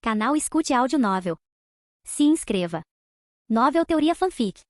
Canal Escute Áudio Novel. Se inscreva. Novel Teoria Fanfic.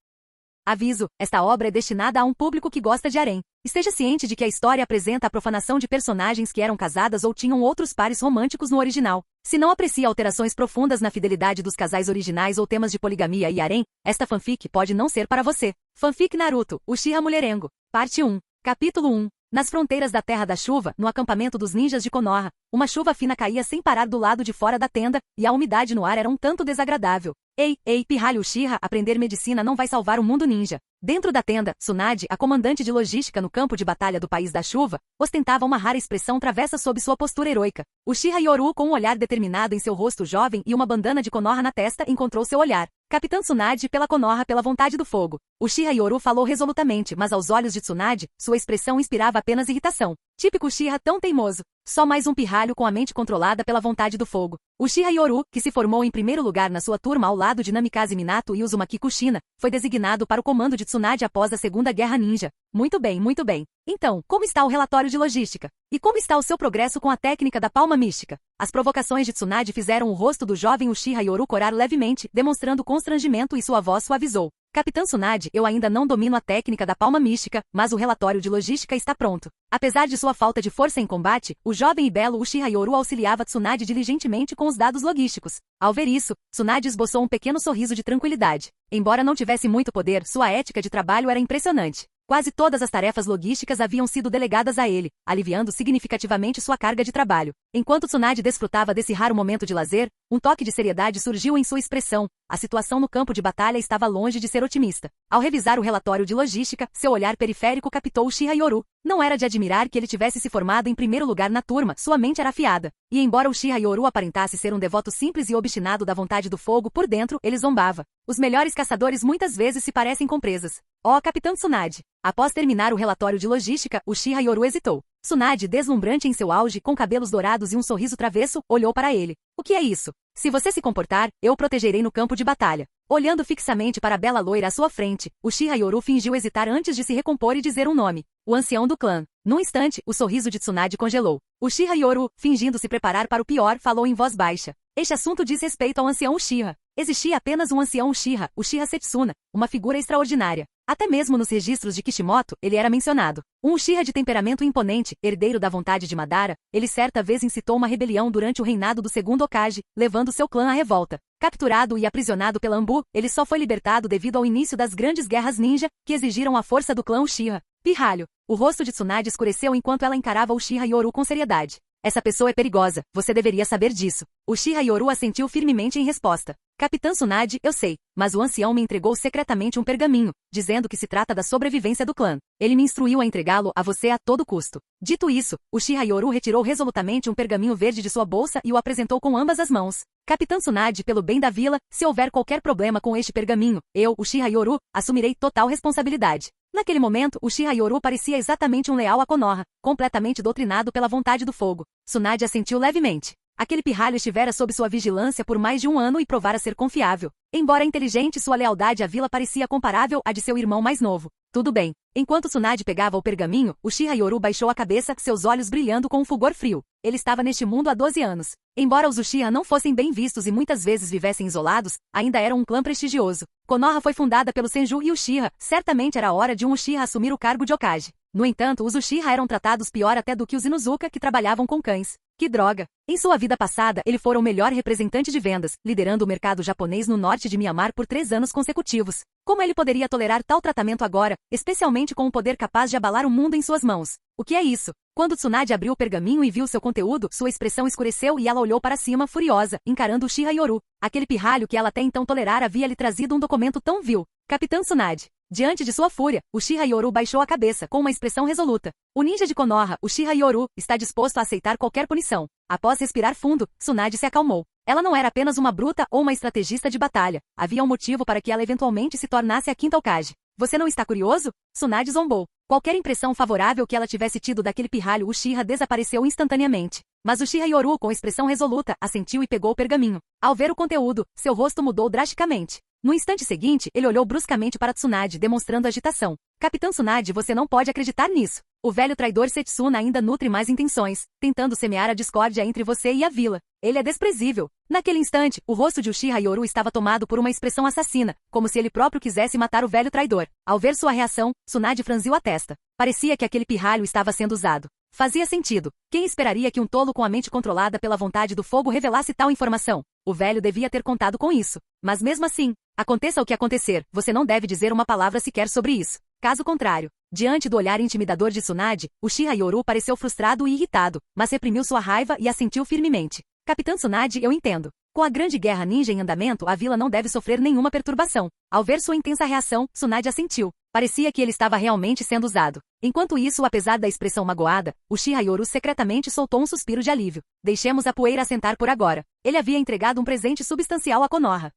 Aviso, esta obra é destinada a um público que gosta de harém. Esteja ciente de que a história apresenta a profanação de personagens que eram casadas ou tinham outros pares românticos no original. Se não aprecia alterações profundas na fidelidade dos casais originais ou temas de poligamia e harém, esta fanfic pode não ser para você. Fanfic Naruto, Uchiha Mulherengo. Parte 1. Capítulo 1. Nas fronteiras da Terra da Chuva, no acampamento dos ninjas de Konoha, uma chuva fina caía sem parar do lado de fora da tenda, e a umidade no ar era um tanto desagradável. Ei, pirralho Uchiha, aprender medicina não vai salvar o mundo ninja. Dentro da tenda, Tsunade, a comandante de logística no campo de batalha do País da Chuva, ostentava uma rara expressão travessa sob sua postura heroica. Uchiha Yoru, com um olhar determinado em seu rosto jovem e uma bandana de Konoha na testa, encontrou seu olhar. Capitã Tsunade, pela Konoha, pela vontade do fogo. Uchiha Yoru falou resolutamente, mas aos olhos de Tsunade, sua expressão inspirava apenas irritação. Típico Uchiha tão teimoso. Só mais um pirralho com a mente controlada pela vontade do fogo. Uchiha Yoru, que se formou em primeiro lugar na sua turma ao lado de Namikaze Minato e Uzumaki Kushina, foi designado para o comando de Tsunade após a Segunda Guerra Ninja. Muito bem, muito bem. Então, como está o relatório de logística? E como está o seu progresso com a técnica da palma mística? As provocações de Tsunade fizeram o rosto do jovem Uchiha Yoru corar levemente, demonstrando constrangimento, e sua voz suavizou. Capitã Tsunade, eu ainda não domino a técnica da palma mística, mas o relatório de logística está pronto. Apesar de sua falta de força em combate, o jovem e belo Uchiha Yoru auxiliava Tsunade diligentemente com os dados logísticos. Ao ver isso, Tsunade esboçou um pequeno sorriso de tranquilidade. Embora não tivesse muito poder, sua ética de trabalho era impressionante. Quase todas as tarefas logísticas haviam sido delegadas a ele, aliviando significativamente sua carga de trabalho. Enquanto Tsunade desfrutava desse raro momento de lazer, um toque de seriedade surgiu em sua expressão. A situação no campo de batalha estava longe de ser otimista. Ao revisar o relatório de logística, seu olhar periférico captou Uchiha Yoru. Não era de admirar que ele tivesse se formado em primeiro lugar na turma, sua mente era afiada. E embora Uchiha Yoru aparentasse ser um devoto simples e obstinado da vontade do fogo, por dentro, ele zombava. Os melhores caçadores muitas vezes se parecem com presas. Ó, Capitã Tsunade! Após terminar o relatório de logística, Uchiha Yoru hesitou. Tsunade, deslumbrante em seu auge, com cabelos dourados e um sorriso travesso, olhou para ele. O que é isso? Se você se comportar, eu o protegerei no campo de batalha. Olhando fixamente para a bela loira à sua frente, Uchiha Yoru fingiu hesitar antes de se recompor e dizer um nome. O ancião do clã. Num instante, o sorriso de Tsunade congelou. Uchiha Yoru, fingindo se preparar para o pior, falou em voz baixa. Este assunto diz respeito ao ancião Uchiha. Existia apenas um ancião Uchiha, Uchiha Setsuna, uma figura extraordinária. Até mesmo nos registros de Kishimoto, ele era mencionado. Um Uchiha de temperamento imponente, herdeiro da vontade de Madara, ele certa vez incitou uma rebelião durante o reinado do segundo Hokage, levando seu clã à revolta. Capturado e aprisionado pela Anbu, ele só foi libertado devido ao início das grandes guerras ninja, que exigiram a força do clã Uchiha. Pirralho. O rosto de Tsunade escureceu enquanto ela encarava Uchiha Yoru com seriedade. Essa pessoa é perigosa, você deveria saber disso. Uchiha Yoru assentiu firmemente em resposta. Capitã Tsunade, eu sei, mas o ancião me entregou secretamente um pergaminho, dizendo que se trata da sobrevivência do clã. Ele me instruiu a entregá-lo a você a todo custo. Dito isso, Uchiha Yoru retirou resolutamente um pergaminho verde de sua bolsa e o apresentou com ambas as mãos. Capitã Tsunade, pelo bem da vila, se houver qualquer problema com este pergaminho, eu, Uchiha Yoru, assumirei total responsabilidade. Naquele momento, Uchiha Yoru parecia exatamente um leal a Konoha, completamente doutrinado pela vontade do fogo. Tsunade assentiu levemente. Aquele pirralho estivera sob sua vigilância por mais de um ano e provara ser confiável. Embora inteligente, sua lealdade à vila parecia comparável à de seu irmão mais novo. Tudo bem. Enquanto Tsunade pegava o pergaminho, Uchiha Yoru baixou a cabeça, seus olhos brilhando com um fulgor frio. Ele estava neste mundo há 12 anos. Embora os Uchiha não fossem bem vistos e muitas vezes vivessem isolados, ainda eram um clã prestigioso. Konoha foi fundada pelo Senju e Uchiha, certamente era hora de um Uchiha assumir o cargo de Hokage. No entanto, os Uchiha eram tratados pior até do que os Inuzuka, que trabalhavam com cães. Que droga! Em sua vida passada, ele fora o melhor representante de vendas, liderando o mercado japonês no norte de Myanmar por 3 anos consecutivos. Como ele poderia tolerar tal tratamento agora, especialmente com um poder capaz de abalar o mundo em suas mãos? O que é isso? Quando Tsunade abriu o pergaminho e viu seu conteúdo, sua expressão escureceu e ela olhou para cima, furiosa, encarando Uchiha Yoru. Aquele pirralho que ela até então tolerara havia lhe trazido um documento tão vil. Capitã Tsunade. Diante de sua fúria, Uchiha Yoru baixou a cabeça com uma expressão resoluta. O ninja de Konoha, Uchiha Yoru, está disposto a aceitar qualquer punição. Após respirar fundo, Tsunade se acalmou. Ela não era apenas uma bruta ou uma estrategista de batalha. Havia um motivo para que ela eventualmente se tornasse a quinta Hokage. Você não está curioso? Tsunade zombou. Qualquer impressão favorável que ela tivesse tido daquele pirralho Uchiha desapareceu instantaneamente. Mas Uchiha Yoru, com expressão resoluta, assentiu e pegou o pergaminho. Ao ver o conteúdo, seu rosto mudou drasticamente. No instante seguinte, ele olhou bruscamente para Tsunade, demonstrando agitação. Capitã Tsunade, você não pode acreditar nisso. O velho traidor Setsuna ainda nutre mais intenções, tentando semear a discórdia entre você e a vila. Ele é desprezível. Naquele instante, o rosto de Uchiha Yoru estava tomado por uma expressão assassina, como se ele próprio quisesse matar o velho traidor. Ao ver sua reação, Tsunade franziu a testa. Parecia que aquele pirralho estava sendo usado. Fazia sentido. Quem esperaria que um tolo com a mente controlada pela vontade do fogo revelasse tal informação? O velho devia ter contado com isso. Mas mesmo assim, aconteça o que acontecer, você não deve dizer uma palavra sequer sobre isso. Caso contrário, diante do olhar intimidador de Tsunade, Uchiha Yoru pareceu frustrado e irritado, mas reprimiu sua raiva e assentiu firmemente. Capitã Tsunade, eu entendo. Com a grande guerra ninja em andamento, a vila não deve sofrer nenhuma perturbação. Ao ver sua intensa reação, Tsunade assentiu. Parecia que ele estava realmente sendo usado. Enquanto isso, apesar da expressão magoada, Uchiha Yoru secretamente soltou um suspiro de alívio. Deixemos a poeira assentar por agora. Ele havia entregado um presente substancial a Konoha.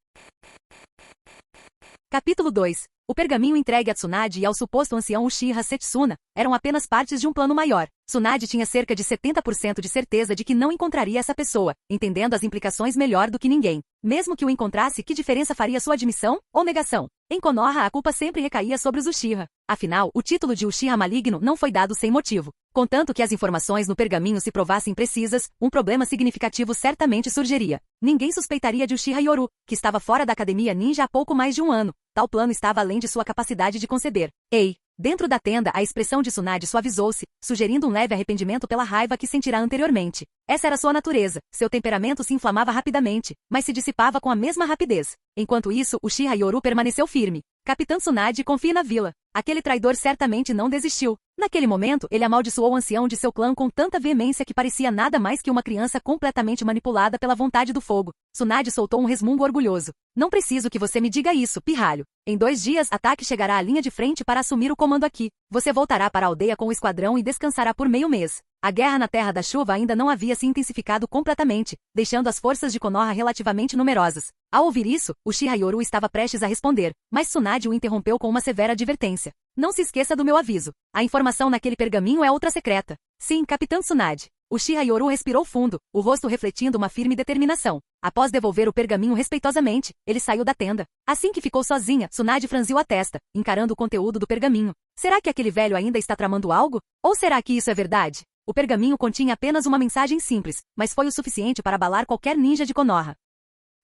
Capítulo 2. O pergaminho entregue a Tsunade e ao suposto ancião Uchiha Setsuna eram apenas partes de um plano maior. Tsunade tinha cerca de 70% de certeza de que não encontraria essa pessoa, entendendo as implicações melhor do que ninguém. Mesmo que o encontrasse, que diferença faria sua admissão ou negação? Em Konoha, a culpa sempre recaía sobre os Uchiha. Afinal, o título de Uchiha maligno não foi dado sem motivo. Contanto que as informações no pergaminho se provassem precisas, um problema significativo certamente surgiria. Ninguém suspeitaria de Uchiha Yoru, que estava fora da academia ninja há pouco mais de um ano. Tal plano estava além de sua capacidade de conceber. Ei! Dentro da tenda, a expressão de Tsunade suavizou-se, sugerindo um leve arrependimento pela raiva que sentirá anteriormente. Essa era sua natureza. Seu temperamento se inflamava rapidamente, mas se dissipava com a mesma rapidez. Enquanto isso, Uchiha Yoru permaneceu firme. Capitã Tsunade, confie na vila. Aquele traidor certamente não desistiu. Naquele momento, ele amaldiçoou o ancião de seu clã com tanta veemência que parecia nada mais que uma criança completamente manipulada pela vontade do fogo. Tsunade soltou um resmungo orgulhoso. Não preciso que você me diga isso, pirralho. Em 2 dias, Ataque chegará à linha de frente para assumir o comando aqui. Você voltará para a aldeia com o esquadrão e descansará por meio mês. A guerra na Terra da Chuva ainda não havia se intensificado completamente, deixando as forças de Konoha relativamente numerosas. Ao ouvir isso, Uchiha Yoru estava prestes a responder, mas Tsunade o interrompeu com uma severa advertência. Não se esqueça do meu aviso. A informação naquele pergaminho é outra secreta. Sim, Capitã Tsunade. Uchiha Yoru respirou fundo, o rosto refletindo uma firme determinação. Após devolver o pergaminho respeitosamente, ele saiu da tenda. Assim que ficou sozinha, Tsunade franziu a testa, encarando o conteúdo do pergaminho. Será que aquele velho ainda está tramando algo? Ou será que isso é verdade? O pergaminho continha apenas uma mensagem simples, mas foi o suficiente para abalar qualquer ninja de Konoha.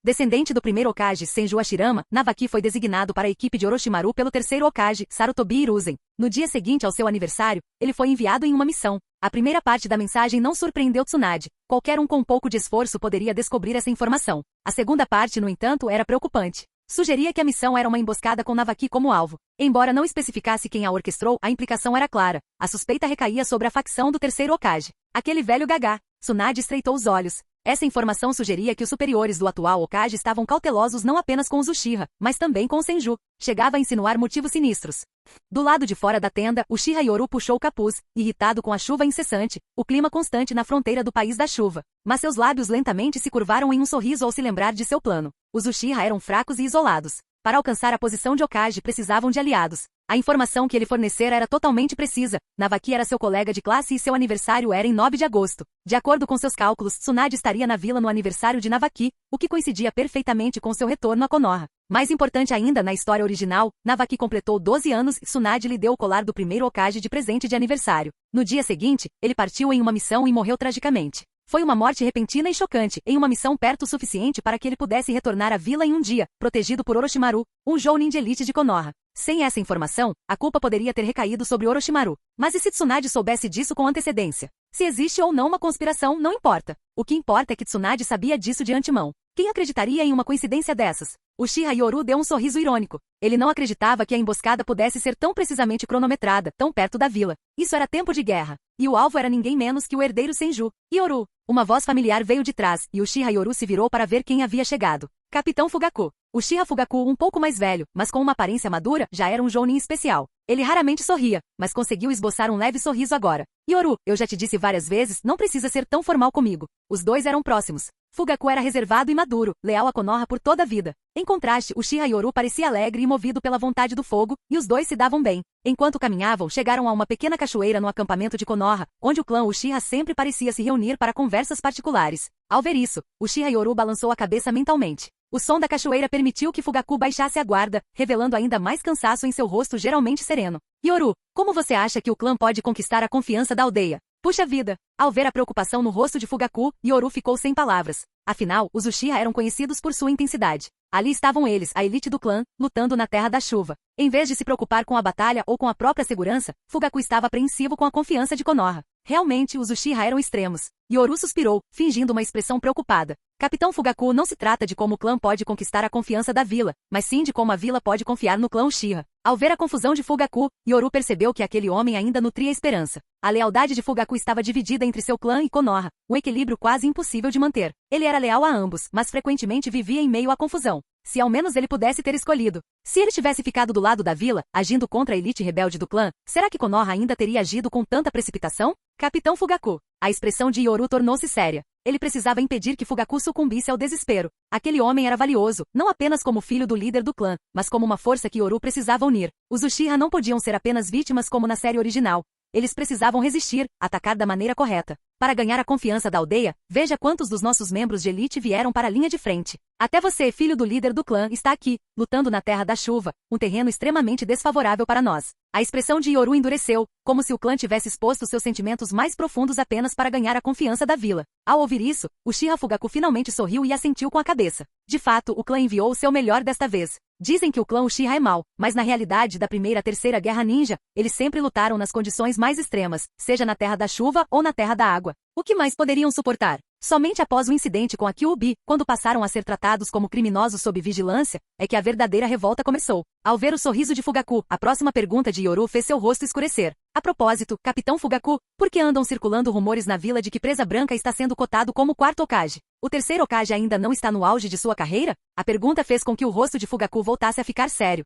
Descendente do primeiro Hokage Senju Hashirama, Navaki foi designado para a equipe de Orochimaru pelo terceiro Hokage, Sarutobi Hiruzen. No dia seguinte ao seu aniversário, ele foi enviado em uma missão. A primeira parte da mensagem não surpreendeu Tsunade. Qualquer um com um pouco de esforço poderia descobrir essa informação. A segunda parte, no entanto, era preocupante. Sugeria que a missão era uma emboscada com Navaki como alvo. Embora não especificasse quem a orquestrou, a implicação era clara. A suspeita recaía sobre a facção do terceiro Hokage. Aquele velho gagá. Tsunade estreitou os olhos. Essa informação sugeria que os superiores do atual Hokage estavam cautelosos não apenas com os Uchiha, mas também com o Senju. Chegava a insinuar motivos sinistros. Do lado de fora da tenda, Uchiha Yoru puxou o capuz, irritado com a chuva incessante, o clima constante na fronteira do país da chuva. Mas seus lábios lentamente se curvaram em um sorriso ao se lembrar de seu plano. Os Uchiha eram fracos e isolados. Para alcançar a posição de Hokage precisavam de aliados. A informação que ele fornecera era totalmente precisa. Navaki era seu colega de classe e seu aniversário era em 9 de agosto. De acordo com seus cálculos, Tsunade estaria na vila no aniversário de Navaki, o que coincidia perfeitamente com seu retorno a Konoha. Mais importante ainda, na história original, Navaki completou 12 anos e Tsunade lhe deu o colar do primeiro Hokage de presente de aniversário. No dia seguinte, ele partiu em uma missão e morreu tragicamente. Foi uma morte repentina e chocante, em uma missão perto o suficiente para que ele pudesse retornar à vila em um dia, protegido por Orochimaru, um Jounin de elite de Konoha. Sem essa informação, a culpa poderia ter recaído sobre Orochimaru. Mas e se Tsunade soubesse disso com antecedência? Se existe ou não uma conspiração, não importa. O que importa é que Tsunade sabia disso de antemão. Quem acreditaria em uma coincidência dessas? Uchiha Yoru deu um sorriso irônico. Ele não acreditava que a emboscada pudesse ser tão precisamente cronometrada, tão perto da vila. Isso era tempo de guerra. E o alvo era ninguém menos que o herdeiro Senju. Yoru. Uma voz familiar veio de trás, e Uchiha Yoru se virou para ver quem havia chegado. Capitão Fugaku. Uchiha Fugaku, um pouco mais velho, mas com uma aparência madura, já era um Jounin especial. Ele raramente sorria, mas conseguiu esboçar um leve sorriso agora. Yoru, eu já te disse várias vezes, não precisa ser tão formal comigo. Os dois eram próximos. Fugaku era reservado e maduro, leal a Konoha por toda a vida. Em contraste, Uchiha Yoru parecia alegre e movido pela vontade do fogo, e os dois se davam bem. Enquanto caminhavam, chegaram a uma pequena cachoeira no acampamento de Konoha, onde o clã Uchiha sempre parecia se reunir para conversas particulares. Ao ver isso, Uchiha Yoru balançou a cabeça mentalmente. O som da cachoeira permitiu que Fugaku baixasse a guarda, revelando ainda mais cansaço em seu rosto geralmente sereno. Yoru, como você acha que o clã pode conquistar a confiança da aldeia? Puxa vida! Ao ver a preocupação no rosto de Fugaku, Yoru ficou sem palavras. Afinal, os Uchiha eram conhecidos por sua intensidade. Ali estavam eles, a elite do clã, lutando na Terra da Chuva. Em vez de se preocupar com a batalha ou com a própria segurança, Fugaku estava apreensivo com a confiança de Konoha. Realmente, os Uchiha eram extremos. Yoru suspirou, fingindo uma expressão preocupada. Capitão Fugaku, não se trata de como o clã pode conquistar a confiança da vila, mas sim de como a vila pode confiar no clã Uchiha. Ao ver a confusão de Fugaku, Yoru percebeu que aquele homem ainda nutria esperança. A lealdade de Fugaku estava dividida entre seu clã e Konoha, um equilíbrio quase impossível de manter. Ele era leal a ambos, mas frequentemente vivia em meio à confusão. Se ao menos ele pudesse ter escolhido. Se ele tivesse ficado do lado da vila, agindo contra a elite rebelde do clã, será que Konoha ainda teria agido com tanta precipitação? Capitão Fugaku. A expressão de Yoru tornou-se séria. Ele precisava impedir que Fugaku sucumbisse ao desespero. Aquele homem era valioso, não apenas como filho do líder do clã, mas como uma força que Yoru precisava unir. Os Uchiha não podiam ser apenas vítimas como na série original. Eles precisavam resistir, atacar da maneira correta. Para ganhar a confiança da aldeia, veja quantos dos nossos membros de elite vieram para a linha de frente. Até você, filho do líder do clã, está aqui, lutando na Terra da Chuva, um terreno extremamente desfavorável para nós. A expressão de Yoru endureceu, como se o clã tivesse exposto seus sentimentos mais profundos apenas para ganhar a confiança da vila. Ao ouvir isso, Uchiha Fugaku finalmente sorriu e assentiu com a cabeça. De fato, o clã enviou o seu melhor desta vez. Dizem que o clã Uchiha é mau, mas na realidade da primeira à terceira guerra ninja, eles sempre lutaram nas condições mais extremas, seja na Terra da Chuva ou na Terra da Água. O que mais poderiam suportar? Somente após o incidente com a Kyuubi, quando passaram a ser tratados como criminosos sob vigilância, é que a verdadeira revolta começou. Ao ver o sorriso de Fugaku, a próxima pergunta de Yoru fez seu rosto escurecer. A propósito, Capitão Fugaku, por que andam circulando rumores na vila de que Presa Branca está sendo cotado como o quarto Hokage? O terceiro Hokage ainda não está no auge de sua carreira? A pergunta fez com que o rosto de Fugaku voltasse a ficar sério.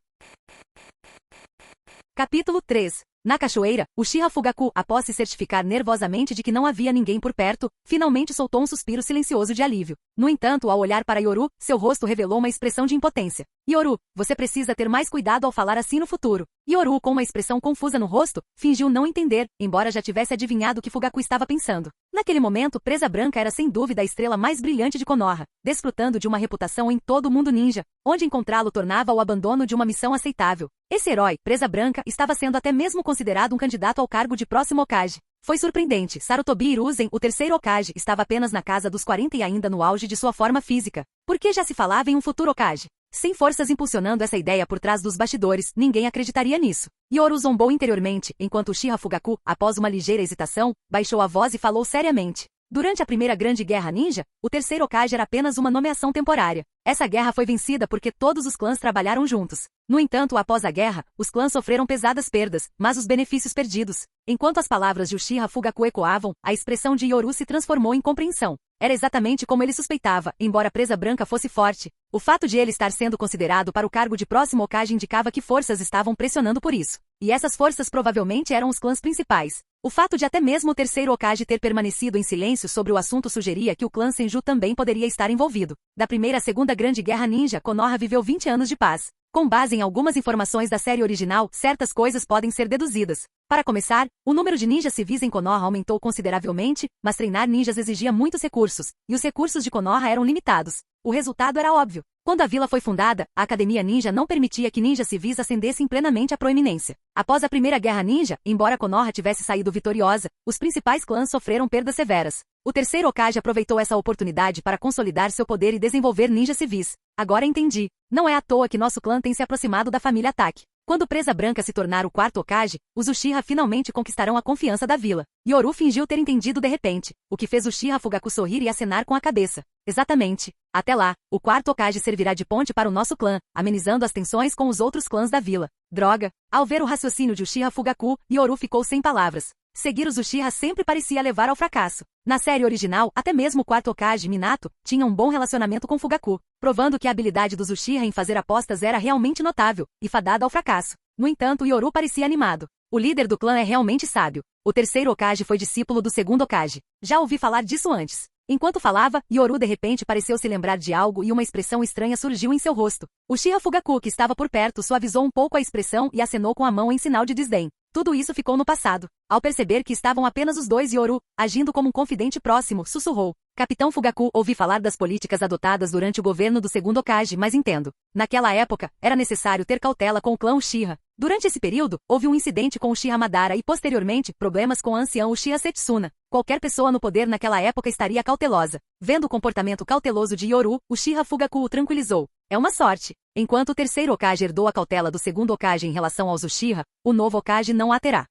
Capítulo 3. Na cachoeira, Uchiha Fugaku, após se certificar nervosamente de que não havia ninguém por perto, finalmente soltou um suspiro silencioso de alívio. No entanto, ao olhar para Yoru, seu rosto revelou uma expressão de impotência. Yoru, você precisa ter mais cuidado ao falar assim no futuro. Yoru, com uma expressão confusa no rosto, fingiu não entender, embora já tivesse adivinhado o que Fugaku estava pensando. Naquele momento, Presa Branca era sem dúvida a estrela mais brilhante de Konoha, desfrutando de uma reputação em todo o mundo ninja, onde encontrá-lo tornava o abandono de uma missão aceitável. Esse herói, Presa Branca, estava sendo até mesmo considerado um candidato ao cargo de próximo Hokage. Foi surpreendente, Sarutobi Hiruzen, o terceiro Hokage, estava apenas na casa dos 40 e ainda no auge de sua forma física. Por que já se falava em um futuro Hokage? Sem forças impulsionando essa ideia por trás dos bastidores, ninguém acreditaria nisso. Yoru zombou interiormente, enquanto Uchiha Fugaku, após uma ligeira hesitação, baixou a voz e falou seriamente. Durante a primeira grande guerra ninja, o terceiro Hokage era apenas uma nomeação temporária. Essa guerra foi vencida porque todos os clãs trabalharam juntos. No entanto, após a guerra, os clãs sofreram pesadas perdas, mas os benefícios perdidos. Enquanto as palavras de Uchiha Fugaku ecoavam, a expressão de Yoru se transformou em compreensão. Era exatamente como ele suspeitava, embora Presa Branca fosse forte. O fato de ele estar sendo considerado para o cargo de próximo Hokage indicava que forças estavam pressionando por isso. E essas forças provavelmente eram os clãs principais. O fato de até mesmo o terceiro Hokage ter permanecido em silêncio sobre o assunto sugeria que o clã Senju também poderia estar envolvido. Da primeira à segunda grande guerra ninja, Konoha viveu 20 anos de paz. Com base em algumas informações da série original, certas coisas podem ser deduzidas. Para começar, o número de ninjas civis em Konoha aumentou consideravelmente, mas treinar ninjas exigia muitos recursos, e os recursos de Konoha eram limitados. O resultado era óbvio. Quando a vila foi fundada, a Academia Ninja não permitia que ninjas civis ascendessem plenamente à proeminência. Após a Primeira Guerra Ninja, embora Konoha tivesse saído vitoriosa, os principais clãs sofreram perdas severas. O terceiro Hokage aproveitou essa oportunidade para consolidar seu poder e desenvolver ninjas civis. Agora entendi. Não é à toa que nosso clã tem se aproximado da família Attack. Quando Presa Branca se tornar o quarto Hokage, os Uchiha finalmente conquistarão a confiança da vila. Yoru fingiu ter entendido de repente, o que fez Uchiha Fugaku sorrir e acenar com a cabeça. Exatamente. Até lá, o quarto Hokage servirá de ponte para o nosso clã, amenizando as tensões com os outros clãs da vila. Droga! Ao ver o raciocínio de Uchiha Fugaku, Yoru ficou sem palavras. Seguir os Uchiha sempre parecia levar ao fracasso. Na série original, até mesmo o quarto Hokage, Minato, tinha um bom relacionamento com Fugaku, provando que a habilidade dos Uchiha em fazer apostas era realmente notável, e fadada ao fracasso. No entanto, Yoru parecia animado. O líder do clã é realmente sábio. O terceiro Hokage foi discípulo do segundo Hokage. Já ouvi falar disso antes. Enquanto falava, Yoru de repente pareceu se lembrar de algo e uma expressão estranha surgiu em seu rosto. Uchiha Fugaku, que estava por perto, suavizou um pouco a expressão e acenou com a mão em sinal de desdém. Tudo isso ficou no passado. Ao perceber que estavam apenas os dois, Yoru, agindo como um confidente próximo, sussurrou. Capitão Fugaku, ouvi falar das políticas adotadas durante o governo do segundo Hokage, mas entendo. Naquela época, era necessário ter cautela com o clã Uchiha. Durante esse período, houve um incidente com Uchiha Madara e, posteriormente, problemas com a anciã Uchiha Setsuna. Qualquer pessoa no poder naquela época estaria cautelosa. Vendo o comportamento cauteloso de Yoru, Uchiha Fugaku o tranquilizou. É uma sorte. Enquanto o terceiro Hokage herdou a cautela do segundo Hokage em relação aos Uchiha, o novo Hokage não a terá.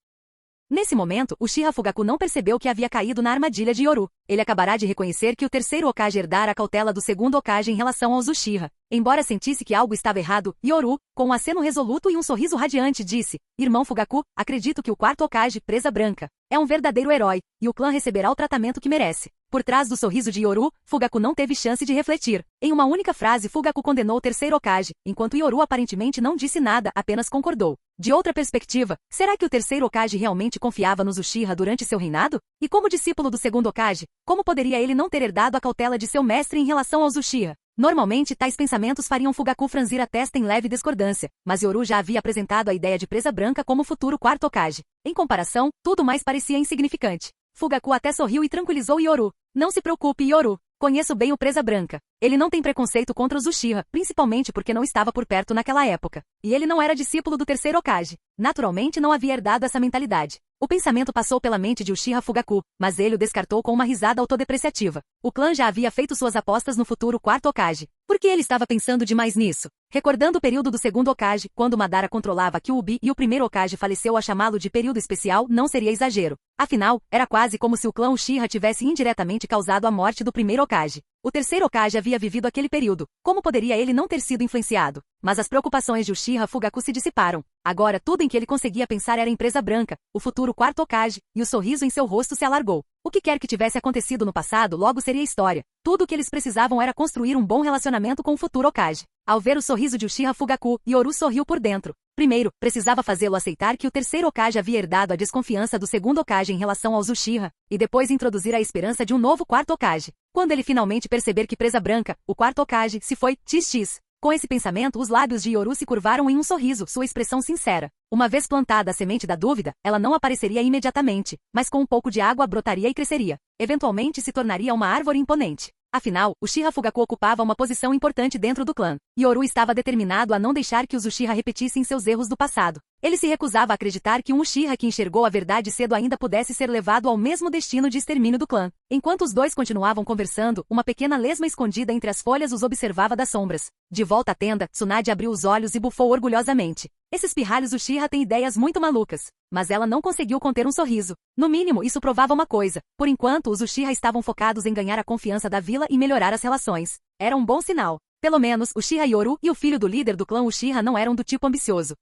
Nesse momento, Uchiha Fugaku não percebeu que havia caído na armadilha de Yoru. Ele acabará de reconhecer que o terceiro Hokage herdara a cautela do segundo Hokage em relação aos Uchiha. Embora sentisse que algo estava errado, Yoru, com um aceno resoluto e um sorriso radiante, disse: Irmão Fugaku, acredito que o quarto Hokage, Presa Branca, é um verdadeiro herói, e o clã receberá o tratamento que merece. Por trás do sorriso de Yoru, Fugaku não teve chance de refletir. Em uma única frase, Fugaku condenou o terceiro Hokage, enquanto Yoru aparentemente não disse nada, apenas concordou. De outra perspectiva, será que o terceiro Hokage realmente confiava nos Uchiha durante seu reinado? E como discípulo do segundo Hokage, como poderia ele não ter herdado a cautela de seu mestre em relação aos Uchiha? Normalmente, tais pensamentos fariam Fugaku franzir a testa em leve discordância, mas Yoru já havia apresentado a ideia de Presa Branca como futuro quarto Hokage. Em comparação, tudo mais parecia insignificante. Fugaku até sorriu e tranquilizou Yoru. Não se preocupe, Yoru. Conheço bem o Presa Branca. Ele não tem preconceito contra os Uchiha, principalmente porque não estava por perto naquela época. E ele não era discípulo do terceiro Hokage. Naturalmente não havia herdado essa mentalidade. O pensamento passou pela mente de Uchiha Fugaku, mas ele o descartou com uma risada autodepreciativa. O clã já havia feito suas apostas no futuro quarto Hokage. Por que ele estava pensando demais nisso? Recordando o período do segundo Hokage, quando Madara controlava Kyuubi e o primeiro Hokage faleceu a chamá-lo de período especial, não seria exagero. Afinal, era quase como se o clã Uchiha tivesse indiretamente causado a morte do primeiro Hokage. O terceiro Hokage havia vivido aquele período. Como poderia ele não ter sido influenciado? Mas as preocupações de Uchiha Fugaku se dissiparam. Agora tudo em que ele conseguia pensar era em Presa Branca, o futuro quarto Hokage, e o sorriso em seu rosto se alargou. O que quer que tivesse acontecido no passado logo seria história. Tudo o que eles precisavam era construir um bom relacionamento com o futuro Hokage. Ao ver o sorriso de Uchiha Fugaku, Yoru sorriu por dentro. Primeiro, precisava fazê-lo aceitar que o terceiro Hokage havia herdado a desconfiança do segundo Hokage em relação aos Uchiha, e depois introduzir a esperança de um novo quarto Hokage. Quando ele finalmente perceber que Presa Branca, o quarto Hokage, se foi, XX. Com esse pensamento, os lábios de Yoru se curvaram em um sorriso, sua expressão sincera. Uma vez plantada a semente da dúvida, ela não apareceria imediatamente, mas com um pouco de água brotaria e cresceria. Eventualmente se tornaria uma árvore imponente. Afinal, Uchiha Fugaku ocupava uma posição importante dentro do clã. Yoru estava determinado a não deixar que os Uchiha repetissem seus erros do passado. Ele se recusava a acreditar que um Uchiha que enxergou a verdade cedo ainda pudesse ser levado ao mesmo destino de extermínio do clã. Enquanto os dois continuavam conversando, uma pequena lesma escondida entre as folhas os observava das sombras. De volta à tenda, Tsunade abriu os olhos e bufou orgulhosamente. Esses pirralhos Uchiha têm ideias muito malucas. Mas ela não conseguiu conter um sorriso. No mínimo, isso provava uma coisa. Por enquanto, os Uchiha estavam focados em ganhar a confiança da vila e melhorar as relações. Era um bom sinal. Pelo menos, Uchiha Yoru e o filho do líder do clã Uchiha não eram do tipo ambicioso.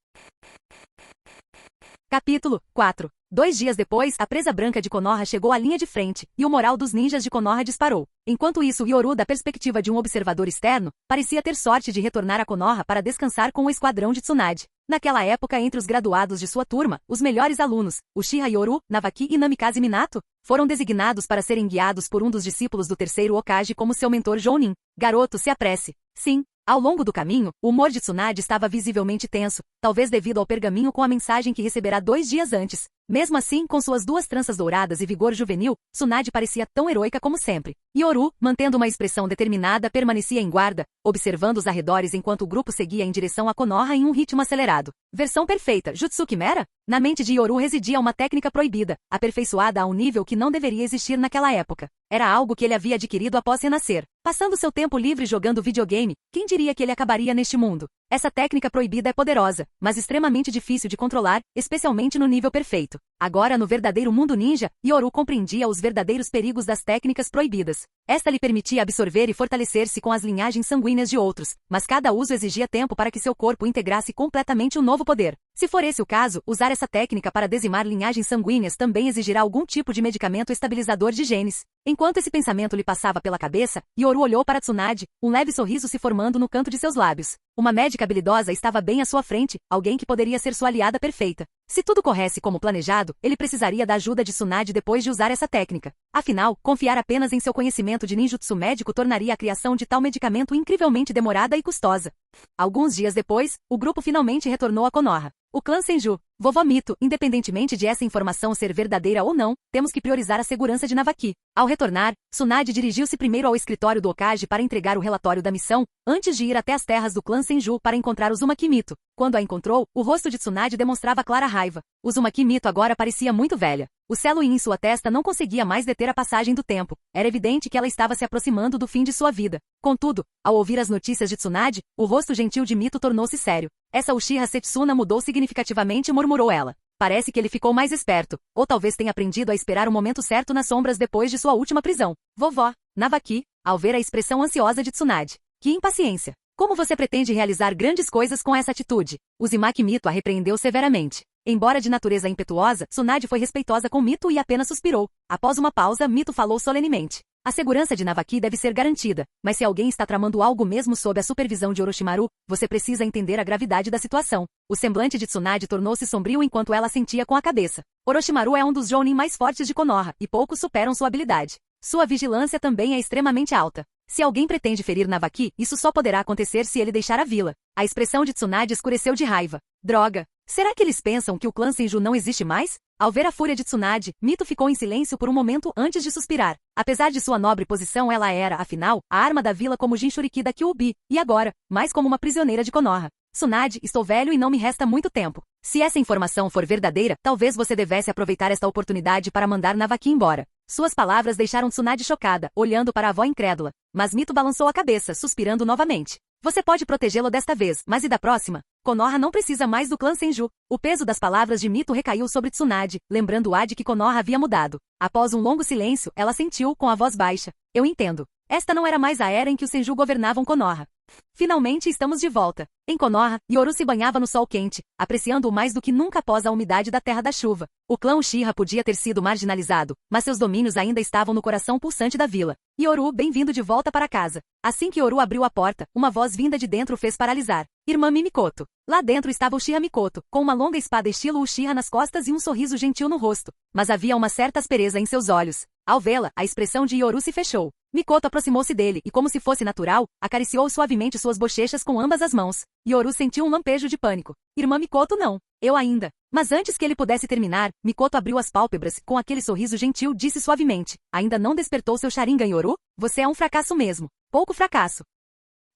Capítulo 4. 2 dias depois, a Presa Branca de Konoha chegou à linha de frente, e o moral dos ninjas de Konoha disparou. Enquanto isso, Yoru, da perspectiva de um observador externo, parecia ter sorte de retornar a Konoha para descansar com o esquadrão de Tsunade. Naquela época, entre os graduados de sua turma, os melhores alunos, Uchiha Yoru, Navaki e Namikaze Minato, foram designados para serem guiados por um dos discípulos do terceiro Hokage como seu mentor Jounin. Garoto, se apresse. Sim. Ao longo do caminho, o humor de Tsunade estava visivelmente tenso, talvez devido ao pergaminho com a mensagem que receberá 2 dias antes. Mesmo assim, com suas 2 tranças douradas e vigor juvenil, Tsunade parecia tão heroica como sempre. Yoru, mantendo uma expressão determinada, permanecia em guarda, observando os arredores enquanto o grupo seguia em direção a Konoha em um ritmo acelerado. Versão perfeita, Jutsu Quimera? Na mente de Yoru residia uma técnica proibida, aperfeiçoada a um nível que não deveria existir naquela época. Era algo que ele havia adquirido após renascer. Passando seu tempo livre jogando videogame, quem diria que ele acabaria neste mundo? Essa técnica proibida é poderosa, mas extremamente difícil de controlar, especialmente no nível perfeito. Agora, no verdadeiro mundo ninja, Yoru compreendia os verdadeiros perigos das técnicas proibidas. Esta lhe permitia absorver e fortalecer-se com as linhagens sanguíneas de outros, mas cada uso exigia tempo para que seu corpo integrasse completamente um novo poder. Se for esse o caso, usar essa técnica para dizimar linhagens sanguíneas também exigirá algum tipo de medicamento estabilizador de genes. Enquanto esse pensamento lhe passava pela cabeça, Yoru olhou para Tsunade, um leve sorriso se formando no canto de seus lábios. Uma médica habilidosa estava bem à sua frente, alguém que poderia ser sua aliada perfeita. Se tudo corresse como planejado, ele precisaria da ajuda de Tsunade depois de usar essa técnica. Afinal, confiar apenas em seu conhecimento de ninjutsu médico tornaria a criação de tal medicamento incrivelmente demorada e custosa. Alguns dias depois, o grupo finalmente retornou a Konoha. O clã Senju, vovó Mito, independentemente de essa informação ser verdadeira ou não, temos que priorizar a segurança de Navaki. Ao retornar, Tsunade dirigiu-se primeiro ao escritório do Hokage para entregar o relatório da missão, antes de ir até as terras do clã Senju para encontrar Uzumaki Mito. Quando a encontrou, o rosto de Tsunade demonstrava clara raiva. Uzumaki Mito agora parecia muito velha. O selo em sua testa não conseguia mais deter a passagem do tempo. Era evidente que ela estava se aproximando do fim de sua vida. Contudo, ao ouvir as notícias de Tsunade, o rosto gentil de Mito tornou-se sério. Essa Uchiha Setsuna mudou significativamente, murmurou ela. Parece que ele ficou mais esperto, ou talvez tenha aprendido a esperar o momento certo nas sombras depois de sua última prisão. Vovó, Navaki, ao ver a expressão ansiosa de Tsunade. Que impaciência! Como você pretende realizar grandes coisas com essa atitude? Uzumaki Mito a repreendeu severamente. Embora de natureza impetuosa, Tsunade foi respeitosa com Mito e apenas suspirou. Após uma pausa, Mito falou solenemente. A segurança de Navaki deve ser garantida, mas se alguém está tramando algo mesmo sob a supervisão de Orochimaru, você precisa entender a gravidade da situação. O semblante de Tsunade tornou-se sombrio enquanto ela sentia com a cabeça. Orochimaru é um dos jounin mais fortes de Konoha, e poucos superam sua habilidade. Sua vigilância também é extremamente alta. Se alguém pretende ferir Navaki, isso só poderá acontecer se ele deixar a vila. A expressão de Tsunade escureceu de raiva. Droga! Será que eles pensam que o clã Senju não existe mais? Ao ver a fúria de Tsunade, Mito ficou em silêncio por um momento antes de suspirar. Apesar de sua nobre posição, ela era, afinal, a arma da vila como Jinchuriki da Kyuubi, e agora, mais como uma prisioneira de Konoha. Tsunade, estou velho e não me resta muito tempo. Se essa informação for verdadeira, talvez você devesse aproveitar esta oportunidade para mandar Navaki embora. Suas palavras deixaram Tsunade chocada, olhando para a avó incrédula. Mas Mito balançou a cabeça, suspirando novamente. Você pode protegê-lo desta vez, mas e da próxima? Konoha não precisa mais do clã Senju. O peso das palavras de Mito recaiu sobre Tsunade, lembrando-a de que Konoha havia mudado. Após um longo silêncio, ela sentiu, com a voz baixa. Eu entendo. Esta não era mais a era em que os Senju governavam Konoha. Finalmente estamos de volta. Em Konoha, Yoru se banhava no sol quente, apreciando-o mais do que nunca após a umidade da terra da chuva. O clã Uchiha podia ter sido marginalizado, mas seus domínios ainda estavam no coração pulsante da vila. Yoru, bem-vindo de volta para casa. Assim que Yoru abriu a porta, uma voz vinda de dentro o fez paralisar. Irmã Mimikoto. Lá dentro estava Uchiha Mikoto, com uma longa espada estilo Uchiha nas costas e um sorriso gentil no rosto. Mas havia uma certa aspereza em seus olhos. Ao vê-la, a expressão de Yoru se fechou. Mikoto aproximou-se dele e, como se fosse natural, acariciou suavemente suas bochechas com ambas as mãos. Yoru sentiu um lampejo de pânico. Irmã Mikoto não. Eu ainda. Mas antes que ele pudesse terminar, Mikoto abriu as pálpebras, com aquele sorriso gentil disse suavemente. Ainda não despertou seu Sharingan, Yoru? Você é um fracasso mesmo. Pouco fracasso.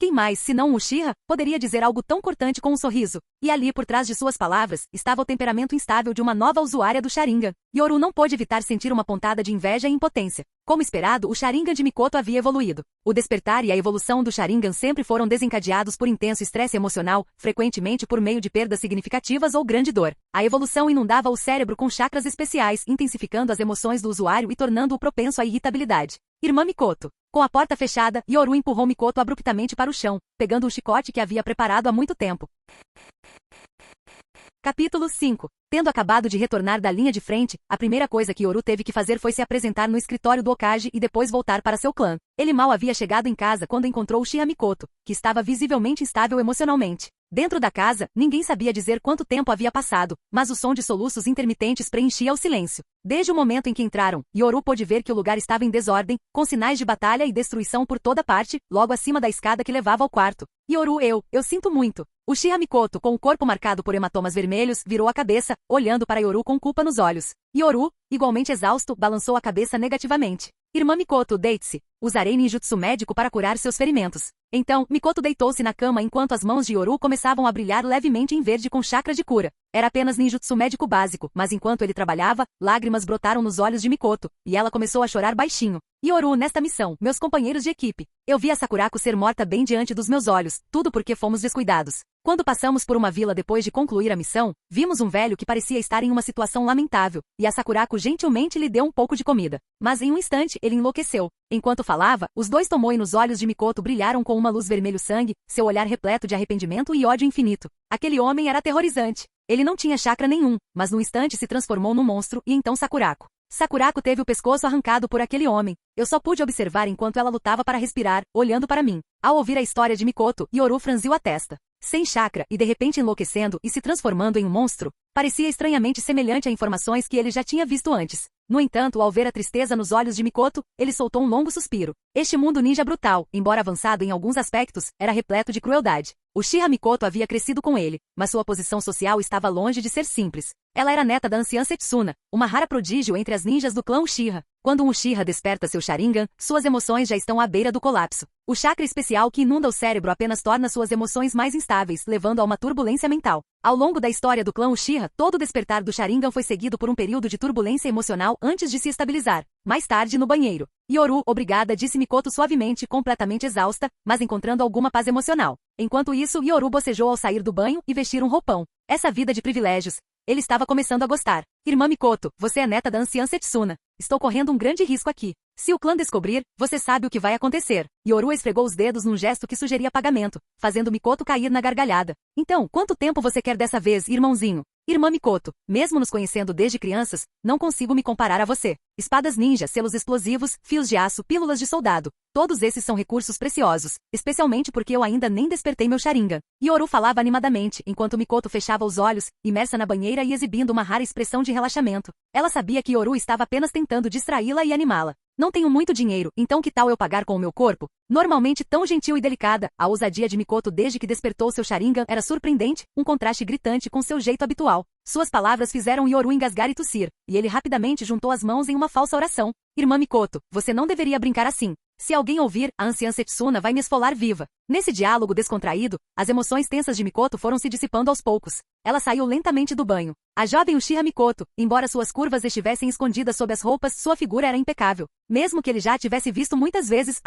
Quem mais, senão um Uchiha, poderia dizer algo tão cortante com um sorriso? E ali, por trás de suas palavras, estava o temperamento instável de uma nova usuária do Sharingan. Yoru não pôde evitar sentir uma pontada de inveja e impotência. Como esperado, o Sharingan de Mikoto havia evoluído. O despertar e a evolução do Sharingan sempre foram desencadeados por intenso estresse emocional, frequentemente por meio de perdas significativas ou grande dor. A evolução inundava o cérebro com chakras especiais, intensificando as emoções do usuário e tornando-o propenso à irritabilidade. Irmã Mikoto. Com a porta fechada, Yoru empurrou Mikoto abruptamente para o chão, pegando o chicote que havia preparado há muito tempo. Capítulo 5. Tendo acabado de retornar da linha de frente, a primeira coisa que Yoru teve que fazer foi se apresentar no escritório do Hokage e depois voltar para seu clã. Ele mal havia chegado em casa quando encontrou Uchiha Mikoto, que estava visivelmente instável emocionalmente. Dentro da casa, ninguém sabia dizer quanto tempo havia passado, mas o som de soluços intermitentes preenchia o silêncio. Desde o momento em que entraram, Yoru pôde ver que o lugar estava em desordem, com sinais de batalha e destruição por toda parte, logo acima da escada que levava ao quarto. Yoru, eu sinto muito. Uchiha Mikoto, com o corpo marcado por hematomas vermelhos, virou a cabeça, olhando para Yoru com culpa nos olhos. Yoru, igualmente exausto, balançou a cabeça negativamente. Irmã Mikoto, deite-se. Usarei ninjutsu médico para curar seus ferimentos. Então, Mikoto deitou-se na cama enquanto as mãos de Yoru começavam a brilhar levemente em verde com chakra de cura. Era apenas ninjutsu médico básico, mas enquanto ele trabalhava, lágrimas brotaram nos olhos de Mikoto, e ela começou a chorar baixinho. Yoru, nesta missão, meus companheiros de equipe. Eu vi a Sakurako ser morta bem diante dos meus olhos, tudo porque fomos descuidados. Quando passamos por uma vila depois de concluir a missão, vimos um velho que parecia estar em uma situação lamentável, e a Sakurako gentilmente lhe deu um pouco de comida. Mas em um instante, ele enlouqueceu. Enquanto falava, os dois Tomoe nos olhos de Mikoto brilharam com uma luz vermelho-sangue, seu olhar repleto de arrependimento e ódio infinito. Aquele homem era aterrorizante. Ele não tinha chakra nenhum, mas num instante se transformou num monstro, e então Sakurako. Sakurako teve o pescoço arrancado por aquele homem. Eu só pude observar enquanto ela lutava para respirar, olhando para mim. Ao ouvir a história de Mikoto, Yoru franziu a testa. Sem chakra e de repente enlouquecendo e se transformando em um monstro, parecia estranhamente semelhante a informações que ele já tinha visto antes. No entanto, ao ver a tristeza nos olhos de Mikoto, ele soltou um longo suspiro. Este mundo ninja brutal, embora avançado em alguns aspectos, era repleto de crueldade. Uchiha Mikoto havia crescido com ele, mas sua posição social estava longe de ser simples. Ela era neta da anciã Setsuna, uma rara prodígio entre as ninjas do clã Uchiha. Quando um Uchiha desperta seu Sharingan, suas emoções já estão à beira do colapso. O chakra especial que inunda o cérebro apenas torna suas emoções mais instáveis, levando a uma turbulência mental. Ao longo da história do clã Uchiha, todo o despertar do Sharingan foi seguido por um período de turbulência emocional antes de se estabilizar. Mais tarde, no banheiro. Yoru, obrigada, disse Mikoto suavemente, completamente exausta, mas encontrando alguma paz emocional. Enquanto isso, Yoru bocejou ao sair do banho e vestir um roupão. Essa vida de privilégios. Ele estava começando a gostar. Irmã Mikoto, você é neta da anciã Setsuna. Estou correndo um grande risco aqui. Se o clã descobrir, você sabe o que vai acontecer. Yoru esfregou os dedos num gesto que sugeria pagamento, fazendo Mikoto cair na gargalhada. Então, quanto tempo você quer dessa vez, irmãozinho? Irmã Mikoto, mesmo nos conhecendo desde crianças, não consigo me comparar a você. Espadas ninja, selos explosivos, fios de aço, pílulas de soldado. Todos esses são recursos preciosos, especialmente porque eu ainda nem despertei meu Sharingan. Yoru falava animadamente, enquanto Mikoto fechava os olhos, imersa na banheira e exibindo uma rara expressão de relaxamento. Ela sabia que Yoru estava apenas tentando distraí-la e animá-la. Não tenho muito dinheiro, então que tal eu pagar com o meu corpo? Normalmente tão gentil e delicada, a ousadia de Mikoto desde que despertou seu Sharingan era surpreendente, um contraste gritante com seu jeito habitual. Suas palavras fizeram Yoru engasgar e tossir, e ele rapidamente juntou as mãos em uma falsa oração. Irmã Mikoto, você não deveria brincar assim. Se alguém ouvir, a anciã Setsuna vai me esfolar viva. Nesse diálogo descontraído, as emoções tensas de Mikoto foram se dissipando aos poucos. Ela saiu lentamente do banho. A jovem Uchiha Mikoto, embora suas curvas estivessem escondidas sob as roupas, sua figura era impecável. Mesmo que ele já tivesse visto muitas vezes,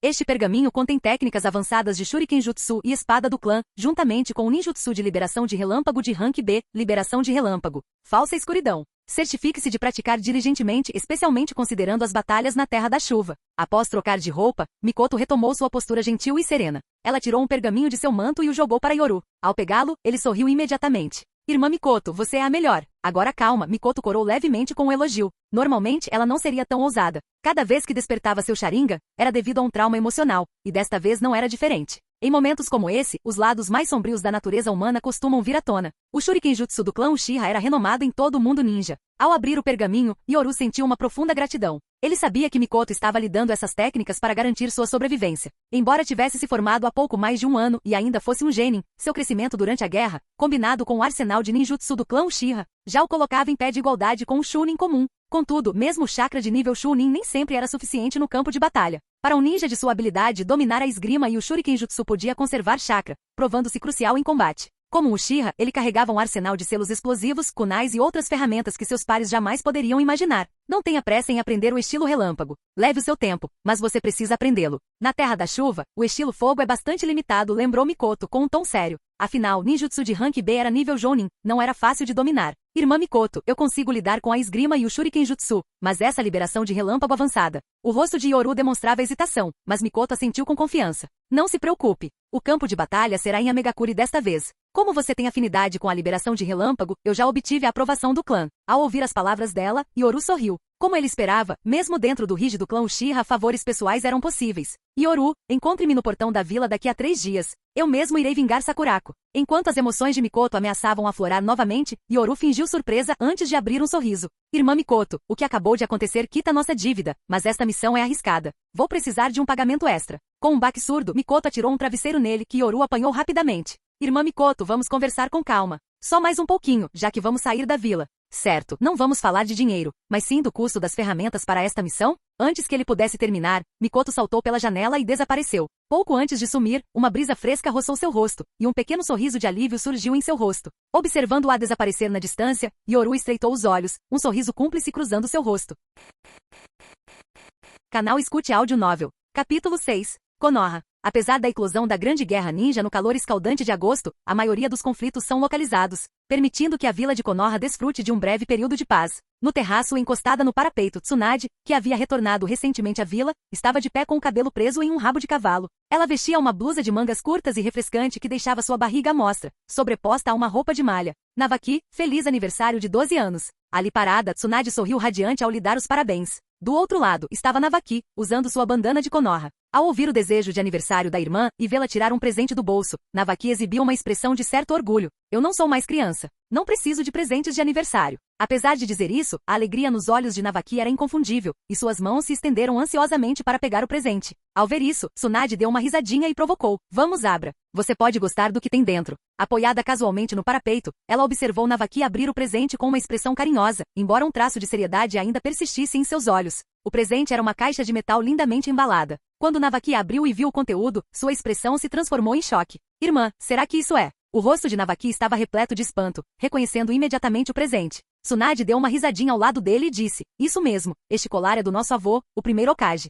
este pergaminho contém técnicas avançadas de Shuriken Jutsu e Espada do Clã, juntamente com o Ninjutsu de Liberação de Relâmpago de Rank B, Liberação de Relâmpago. Falsa escuridão. Certifique-se de praticar diligentemente, especialmente considerando as batalhas na Terra da Chuva. Após trocar de roupa, Mikoto retomou sua postura gentil e serena. Ela tirou um pergaminho de seu manto e o jogou para Yoru. Ao pegá-lo, ele sorriu imediatamente. Irmã Mikoto, você é a melhor. Agora calma, Mikoto corou levemente com um elogio. Normalmente, ela não seria tão ousada. Cada vez que despertava seu Sharingan, era devido a um trauma emocional, e desta vez não era diferente. Em momentos como esse, os lados mais sombrios da natureza humana costumam vir à tona. O Shuriken Jutsu do clã Uchiha era renomado em todo o mundo ninja. Ao abrir o pergaminho, Yoru sentiu uma profunda gratidão. Ele sabia que Mikoto estava lhe dando essas técnicas para garantir sua sobrevivência. Embora tivesse se formado há pouco mais de um ano e ainda fosse um genin, seu crescimento durante a guerra, combinado com o arsenal de ninjutsu do clã Uchiha, já o colocava em pé de igualdade com um Chunin comum. Contudo, mesmo o chakra de nível Chunin nem sempre era suficiente no campo de batalha. Para um ninja de sua habilidade dominar a esgrima e o Shuriken Jutsu podia conservar chakra, provando-se crucial em combate. Como um Uchiha, ele carregava um arsenal de selos explosivos, kunais e outras ferramentas que seus pares jamais poderiam imaginar. Não tenha pressa em aprender o estilo relâmpago. Leve o seu tempo, mas você precisa aprendê-lo. Na Terra da Chuva, o estilo fogo é bastante limitado, lembrou Mikoto com um tom sério. Afinal, ninjutsu de rank B era nível Jounin, não era fácil de dominar. Irmã Mikoto, eu consigo lidar com a esgrima e o Shuriken Jutsu, mas essa liberação de relâmpago avançada. O rosto de Yoru demonstrava hesitação, mas Mikoto assentiu com confiança. Não se preocupe. O campo de batalha será em Amegakuri desta vez. Como você tem afinidade com a liberação de relâmpago, eu já obtive a aprovação do clã. Ao ouvir as palavras dela, Yoru sorriu. Como ele esperava, mesmo dentro do rígido clã Uchiha, favores pessoais eram possíveis. Yoru, encontre-me no portão da vila daqui a 3 dias. Eu mesmo irei vingar Sakurako. Enquanto as emoções de Mikoto ameaçavam aflorar novamente, Yoru fingiu surpresa antes de abrir um sorriso. Irmã Mikoto, o que acabou de acontecer quita nossa dívida, mas esta missão é arriscada. Vou precisar de um pagamento extra. Com um baque surdo, Mikoto atirou um travesseiro nele que Yoru apanhou rapidamente. Irmã Mikoto, vamos conversar com calma. Só mais um pouquinho, já que vamos sair da vila. Certo, não vamos falar de dinheiro, mas sim do custo das ferramentas para esta missão? Antes que ele pudesse terminar, Mikoto saltou pela janela e desapareceu. Pouco antes de sumir, uma brisa fresca roçou seu rosto, e um pequeno sorriso de alívio surgiu em seu rosto. Observando-a desaparecer na distância, Yoru estreitou os olhos, um sorriso cúmplice cruzando seu rosto. Canal Escute Áudio Novel. Capítulo 6. Konoha. Apesar da eclosão da Grande Guerra Ninja no calor escaldante de agosto, a maioria dos conflitos são localizados, permitindo que a vila de Konoha desfrute de um breve período de paz. No terraço encostada no parapeito, Tsunade, que havia retornado recentemente à vila, estava de pé com o cabelo preso em um rabo de cavalo. Ela vestia uma blusa de mangas curtas e refrescante que deixava sua barriga à mostra, sobreposta a uma roupa de malha. Navaki, feliz aniversário de 12 anos. Ali parada, Tsunade sorriu radiante ao lhe dar os parabéns. Do outro lado, estava Navaki, usando sua bandana de Konoha. Ao ouvir o desejo de aniversário da irmã e vê-la tirar um presente do bolso, Navaki exibiu uma expressão de certo orgulho. Eu não sou mais criança. Não preciso de presentes de aniversário. Apesar de dizer isso, a alegria nos olhos de Navaki era inconfundível, e suas mãos se estenderam ansiosamente para pegar o presente. Ao ver isso, Tsunade deu uma risadinha e provocou. Vamos, Abra. Você pode gostar do que tem dentro. Apoiada casualmente no parapeito, ela observou Navaki abrir o presente com uma expressão carinhosa, embora um traço de seriedade ainda persistisse em seus olhos. O presente era uma caixa de metal lindamente embalada. Quando Navaki abriu e viu o conteúdo, sua expressão se transformou em choque. Irmã, será que isso é? O rosto de Navaki estava repleto de espanto, reconhecendo imediatamente o presente. Tsunade deu uma risadinha ao lado dele e disse, isso mesmo, este colar é do nosso avô, o primeiro Hokage.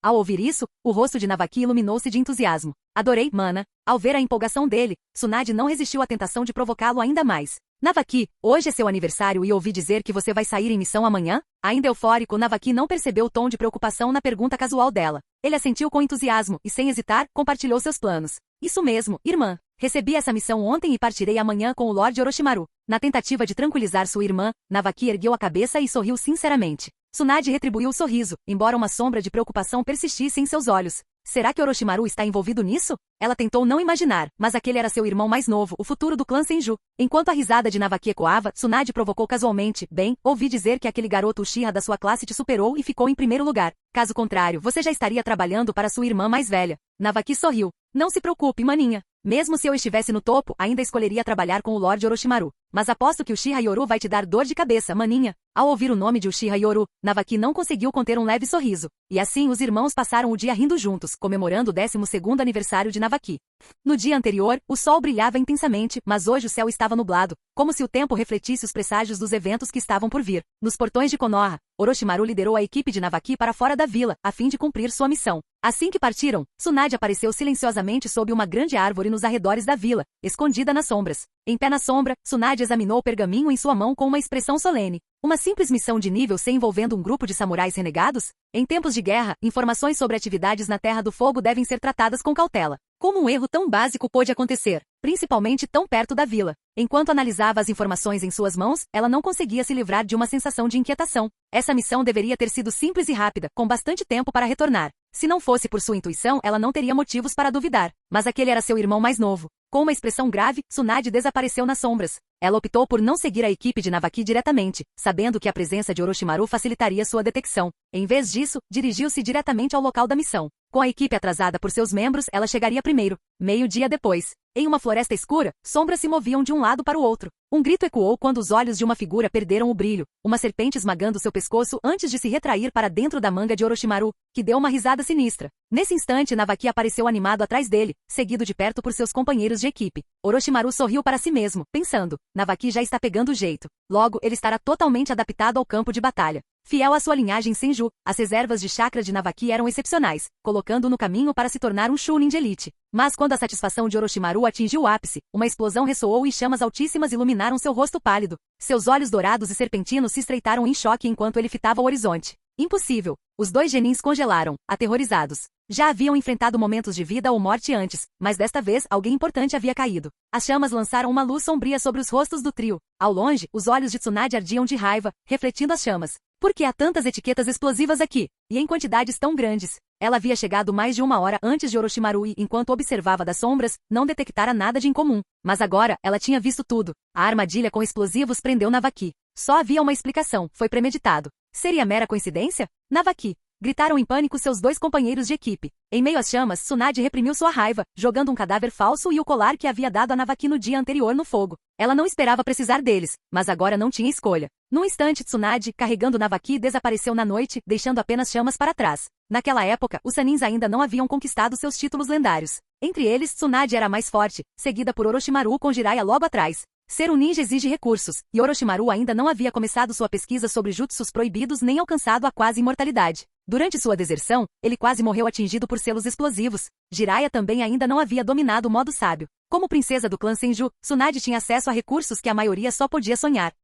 Ao ouvir isso, o rosto de Navaki iluminou-se de entusiasmo. Adorei, mana. Ao ver a empolgação dele, Tsunade não resistiu à tentação de provocá-lo ainda mais. Navaki, hoje é seu aniversário e ouvi dizer que você vai sair em missão amanhã? Ainda eufórico, Navaki não percebeu o tom de preocupação na pergunta casual dela. Ele assentiu com entusiasmo e, sem hesitar, compartilhou seus planos. Isso mesmo, irmã. Recebi essa missão ontem e partirei amanhã com o Lorde Orochimaru. Na tentativa de tranquilizar sua irmã, Navaki ergueu a cabeça e sorriu sinceramente. Tsunade retribuiu o sorriso, embora uma sombra de preocupação persistisse em seus olhos. Será que Orochimaru está envolvido nisso? Ela tentou não imaginar, mas aquele era seu irmão mais novo, o futuro do clã Senju. Enquanto a risada de Navaki ecoava, Tsunade provocou casualmente, bem, ouvi dizer que aquele garoto Uchiha da sua classe te superou e ficou em primeiro lugar. Caso contrário, você já estaria trabalhando para sua irmã mais velha. Navaki sorriu. Não se preocupe, maninha. Mesmo se eu estivesse no topo, ainda escolheria trabalhar com o Lorde Orochimaru. Mas aposto que Uchiha Yoru vai te dar dor de cabeça, maninha. Ao ouvir o nome de Uchiha Yoru, Navaki não conseguiu conter um leve sorriso. E assim os irmãos passaram o dia rindo juntos, comemorando o 12º aniversário de Navaki. No dia anterior, o sol brilhava intensamente, mas hoje o céu estava nublado, como se o tempo refletisse os presságios dos eventos que estavam por vir. Nos portões de Konoha, Orochimaru liderou a equipe de Navaki para fora da vila, a fim de cumprir sua missão. Assim que partiram, Tsunade apareceu silenciosamente sob uma grande árvore nos arredores da vila, escondida nas sombras. Em pé na sombra, Tsunade examinou o pergaminho em sua mão com uma expressão solene. Uma simples missão de nível C envolvendo um grupo de samurais renegados? Em tempos de guerra, informações sobre atividades na Terra do Fogo devem ser tratadas com cautela. Como um erro tão básico pôde acontecer, principalmente tão perto da vila? Enquanto analisava as informações em suas mãos, ela não conseguia se livrar de uma sensação de inquietação. Essa missão deveria ter sido simples e rápida, com bastante tempo para retornar. Se não fosse por sua intuição, ela não teria motivos para duvidar. Mas aquele era seu irmão mais novo. Com uma expressão grave, Tsunade desapareceu nas sombras. Ela optou por não seguir a equipe de Navaki diretamente, sabendo que a presença de Orochimaru facilitaria sua detecção. Em vez disso, dirigiu-se diretamente ao local da missão. Com a equipe atrasada por seus membros, ela chegaria primeiro. Meio-dia depois. Em uma floresta escura, sombras se moviam de um lado para o outro. Um grito ecoou quando os olhos de uma figura perderam o brilho, uma serpente esmagando seu pescoço antes de se retrair para dentro da manga de Orochimaru, que deu uma risada sinistra. Nesse instante, Navaki apareceu animado atrás dele, seguido de perto por seus companheiros de equipe. Orochimaru sorriu para si mesmo, pensando, Navaki já está pegando o jeito. Logo, ele estará totalmente adaptado ao campo de batalha. Fiel à sua linhagem Senju, as reservas de chakra de Navaki eram excepcionais, colocando-o no caminho para se tornar um Chunin de elite. Mas quando a satisfação de Orochimaru atingiu o ápice, uma explosão ressoou e chamas altíssimas iluminaram seu rosto pálido. Seus olhos dourados e serpentinos se estreitaram em choque enquanto ele fitava o horizonte. Impossível. Os dois genins congelaram, aterrorizados. Já haviam enfrentado momentos de vida ou morte antes, mas desta vez alguém importante havia caído. As chamas lançaram uma luz sombria sobre os rostos do trio. Ao longe, os olhos de Tsunade ardiam de raiva, refletindo as chamas. Por que há tantas etiquetas explosivas aqui? E em quantidades tão grandes? Ela havia chegado mais de uma hora antes de Orochimaru e, enquanto observava das sombras, não detectara nada de incomum. Mas agora, ela tinha visto tudo. A armadilha com explosivos prendeu Navaki. Só havia uma explicação, foi premeditado. Seria mera coincidência? Navaki! Gritaram em pânico seus dois companheiros de equipe. Em meio às chamas, Tsunade reprimiu sua raiva, jogando um cadáver falso e o colar que havia dado a Navaki no dia anterior no fogo. Ela não esperava precisar deles, mas agora não tinha escolha. Num instante, Tsunade, carregando Navaki, desapareceu na noite, deixando apenas chamas para trás. Naquela época, os Sanins ainda não haviam conquistado seus títulos lendários. Entre eles, Tsunade era a mais forte, seguida por Orochimaru com Jiraiya logo atrás. Ser um ninja exige recursos, e Orochimaru ainda não havia começado sua pesquisa sobre jutsus proibidos nem alcançado a quase imortalidade. Durante sua deserção, ele quase morreu atingido por selos explosivos. Jiraiya também ainda não havia dominado o modo sábio. Como princesa do clã Senju, Tsunade tinha acesso a recursos que a maioria só podia sonhar.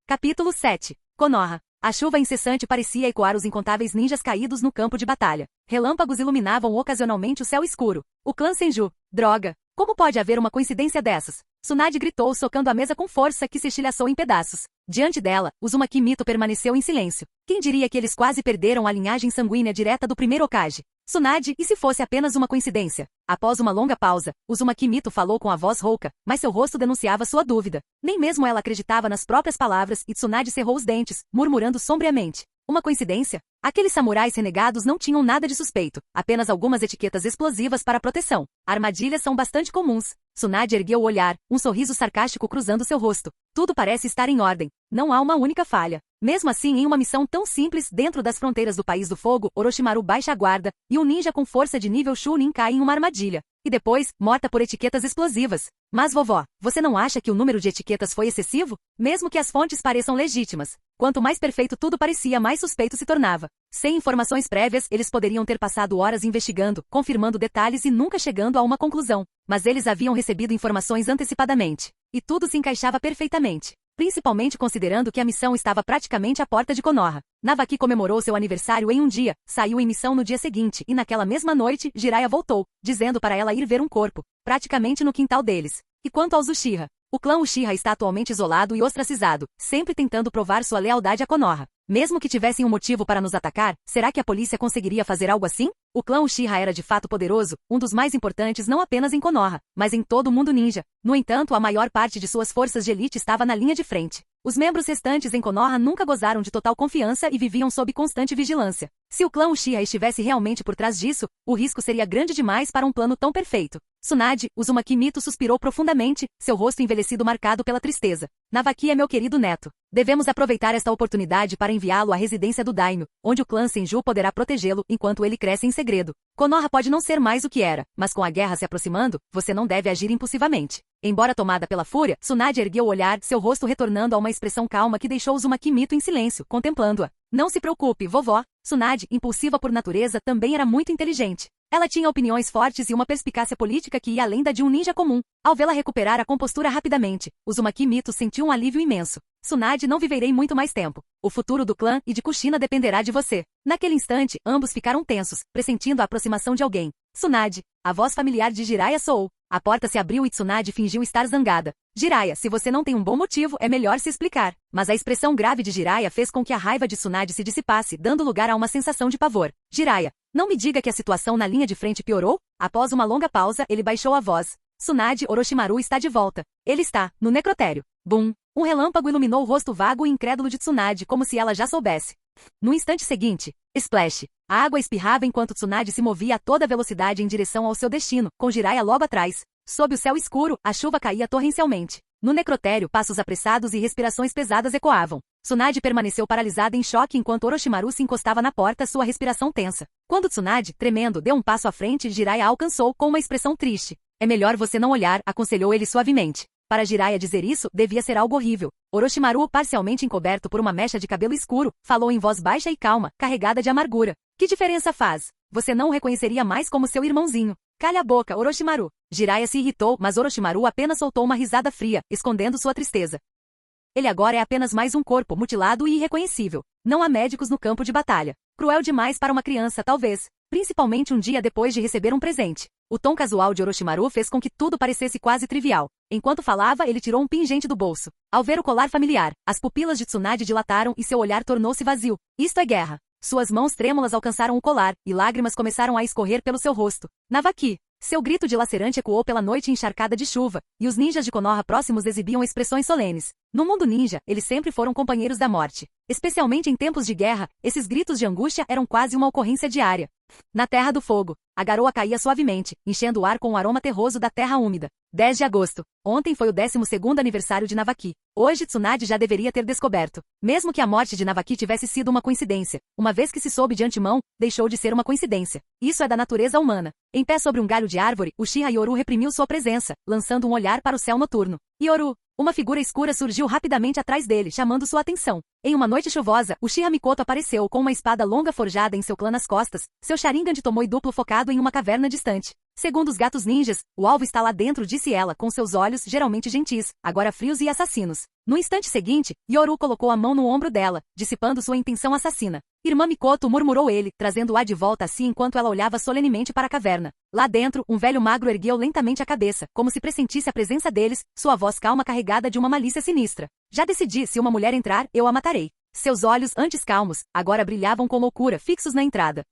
Capítulo 7. Konoha. A chuva incessante parecia ecoar os incontáveis ninjas caídos no campo de batalha. Relâmpagos iluminavam ocasionalmente o céu escuro. O clã Senju. Droga! Como pode haver uma coincidência dessas? Tsunade gritou socando a mesa com força que se estilhaçou em pedaços. Diante dela, Uzumaki Mito permaneceu em silêncio. Quem diria que eles quase perderam a linhagem sanguínea direta do primeiro Hokage? Tsunade, e se fosse apenas uma coincidência? Após uma longa pausa, Uzumaki Mito falou com a voz rouca, mas seu rosto denunciava sua dúvida. Nem mesmo ela acreditava nas próprias palavras e Tsunade cerrou os dentes, murmurando sombriamente. Uma coincidência? Aqueles samurais renegados não tinham nada de suspeito, apenas algumas etiquetas explosivas para proteção. Armadilhas são bastante comuns. Tsunade ergueu o olhar, um sorriso sarcástico cruzando seu rosto. Tudo parece estar em ordem. Não há uma única falha. Mesmo assim, em uma missão tão simples, dentro das fronteiras do País do Fogo, Orochimaru baixa a guarda, e um ninja com força de nível Chunin cai em uma armadilha. E depois, morta por etiquetas explosivas. Mas vovó, você não acha que o número de etiquetas foi excessivo? Mesmo que as fontes pareçam legítimas. Quanto mais perfeito tudo parecia, mais suspeito se tornava. Sem informações prévias, eles poderiam ter passado horas investigando, confirmando detalhes e nunca chegando a uma conclusão. Mas eles haviam recebido informações antecipadamente. E tudo se encaixava perfeitamente. Principalmente considerando que a missão estava praticamente à porta de Konoha. Navaki comemorou seu aniversário em um dia, saiu em missão no dia seguinte e naquela mesma noite, Jiraiya voltou, dizendo para ela ir ver um corpo, praticamente no quintal deles. E quanto aos Uchiha? O clã Uchiha está atualmente isolado e ostracizado, sempre tentando provar sua lealdade a Konoha. Mesmo que tivessem um motivo para nos atacar, será que a polícia conseguiria fazer algo assim? O clã Uchiha era de fato poderoso, um dos mais importantes não apenas em Konoha, mas em todo o mundo ninja. No entanto, a maior parte de suas forças de elite estava na linha de frente. Os membros restantes em Konoha nunca gozaram de total confiança e viviam sob constante vigilância. Se o clã Uchiha estivesse realmente por trás disso, o risco seria grande demais para um plano tão perfeito. Tsunade, Uzumaki Mito suspirou profundamente, seu rosto envelhecido marcado pela tristeza. Navaki é meu querido neto. Devemos aproveitar esta oportunidade para enviá-lo à residência do Daimyo, onde o clã Senju poderá protegê-lo enquanto ele cresce em segredo. Konoha pode não ser mais o que era, mas com a guerra se aproximando, você não deve agir impulsivamente. Embora tomada pela fúria, Tsunade ergueu o olhar, seu rosto retornando a uma expressão calma que deixou Uzumaki Mito em silêncio, contemplando-a. Não se preocupe, vovó. Tsunade, impulsiva por natureza, também era muito inteligente. Ela tinha opiniões fortes e uma perspicácia política que ia além da de um ninja comum. Ao vê-la recuperar a compostura rapidamente, Uzumaki Mito sentiu um alívio imenso. Tsunade, não viverei muito mais tempo. O futuro do clã e de Kushina dependerá de você. Naquele instante, ambos ficaram tensos, pressentindo a aproximação de alguém. Tsunade, a voz familiar de Jiraiya soou. A porta se abriu e Tsunade fingiu estar zangada. Jiraiya, se você não tem um bom motivo, é melhor se explicar. Mas a expressão grave de Jiraiya fez com que a raiva de Tsunade se dissipasse, dando lugar a uma sensação de pavor. Jiraiya, não me diga que a situação na linha de frente piorou? Após uma longa pausa, ele baixou a voz. Tsunade, Orochimaru está de volta. Ele está, no necrotério. Bum! Um relâmpago iluminou o rosto vago e incrédulo de Tsunade, como se ela já soubesse. No instante seguinte, splash! A água espirrava enquanto Tsunade se movia a toda velocidade em direção ao seu destino, com Jiraiya logo atrás. Sob o céu escuro, a chuva caía torrencialmente. No necrotério, passos apressados e respirações pesadas ecoavam. Tsunade permaneceu paralisada em choque enquanto Orochimaru se encostava na porta, sua respiração tensa. Quando Tsunade, tremendo, deu um passo à frente, Jiraiya alcançou com uma expressão triste. É melhor você não olhar, aconselhou ele suavemente. Para Jiraiya dizer isso, devia ser algo horrível. Orochimaru, parcialmente encoberto por uma mecha de cabelo escuro, falou em voz baixa e calma, carregada de amargura. Que diferença faz? Você não o reconheceria mais como seu irmãozinho. Calha a boca, Orochimaru. Jiraiya se irritou, mas Orochimaru apenas soltou uma risada fria, escondendo sua tristeza. Ele agora é apenas mais um corpo mutilado e irreconhecível. Não há médicos no campo de batalha. Cruel demais para uma criança, talvez. Principalmente um dia depois de receber um presente. O tom casual de Orochimaru fez com que tudo parecesse quase trivial. Enquanto falava, ele tirou um pingente do bolso. Ao ver o colar familiar, as pupilas de Tsunade dilataram e seu olhar tornou-se vazio. Isto é guerra. Suas mãos trêmulas alcançaram o colar, e lágrimas começaram a escorrer pelo seu rosto. Navaki! Seu grito dilacerante ecoou pela noite encharcada de chuva, e os ninjas de Konoha próximos exibiam expressões solenes. No mundo ninja, eles sempre foram companheiros da morte. Especialmente em tempos de guerra, esses gritos de angústia eram quase uma ocorrência diária. Na Terra do Fogo, a garoa caía suavemente, enchendo o ar com o aroma terroso da terra úmida. 10 de agosto. Ontem foi o 12º aniversário de Navaki. Hoje Tsunade já deveria ter descoberto. Mesmo que a morte de Navaki tivesse sido uma coincidência, uma vez que se soube de antemão, deixou de ser uma coincidência. Isso é da natureza humana. Em pé sobre um galho de árvore, Uchiha Yoru reprimiu sua presença, lançando um olhar para o céu noturno. Yoru! Uma figura escura surgiu rapidamente atrás dele, chamando sua atenção. Em uma noite chuvosa, Uchiha Mikoto apareceu com uma espada longa forjada em seu clã nas costas, seu Sharingan de Tomoe duplo focado em uma caverna distante. Segundo os gatos ninjas, o alvo está lá dentro, disse ela, com seus olhos geralmente gentis, agora frios e assassinos. No instante seguinte, Yoru colocou a mão no ombro dela, dissipando sua intenção assassina. Irmã Mikoto, murmurou ele, trazendo-a de volta a si enquanto ela olhava solenemente para a caverna. Lá dentro, um velho magro ergueu lentamente a cabeça, como se pressentisse a presença deles, sua voz calma carregada de uma malícia sinistra. Já decidi, se uma mulher entrar, eu a matarei. Seus olhos, antes calmos, agora brilhavam com loucura, fixos na entrada.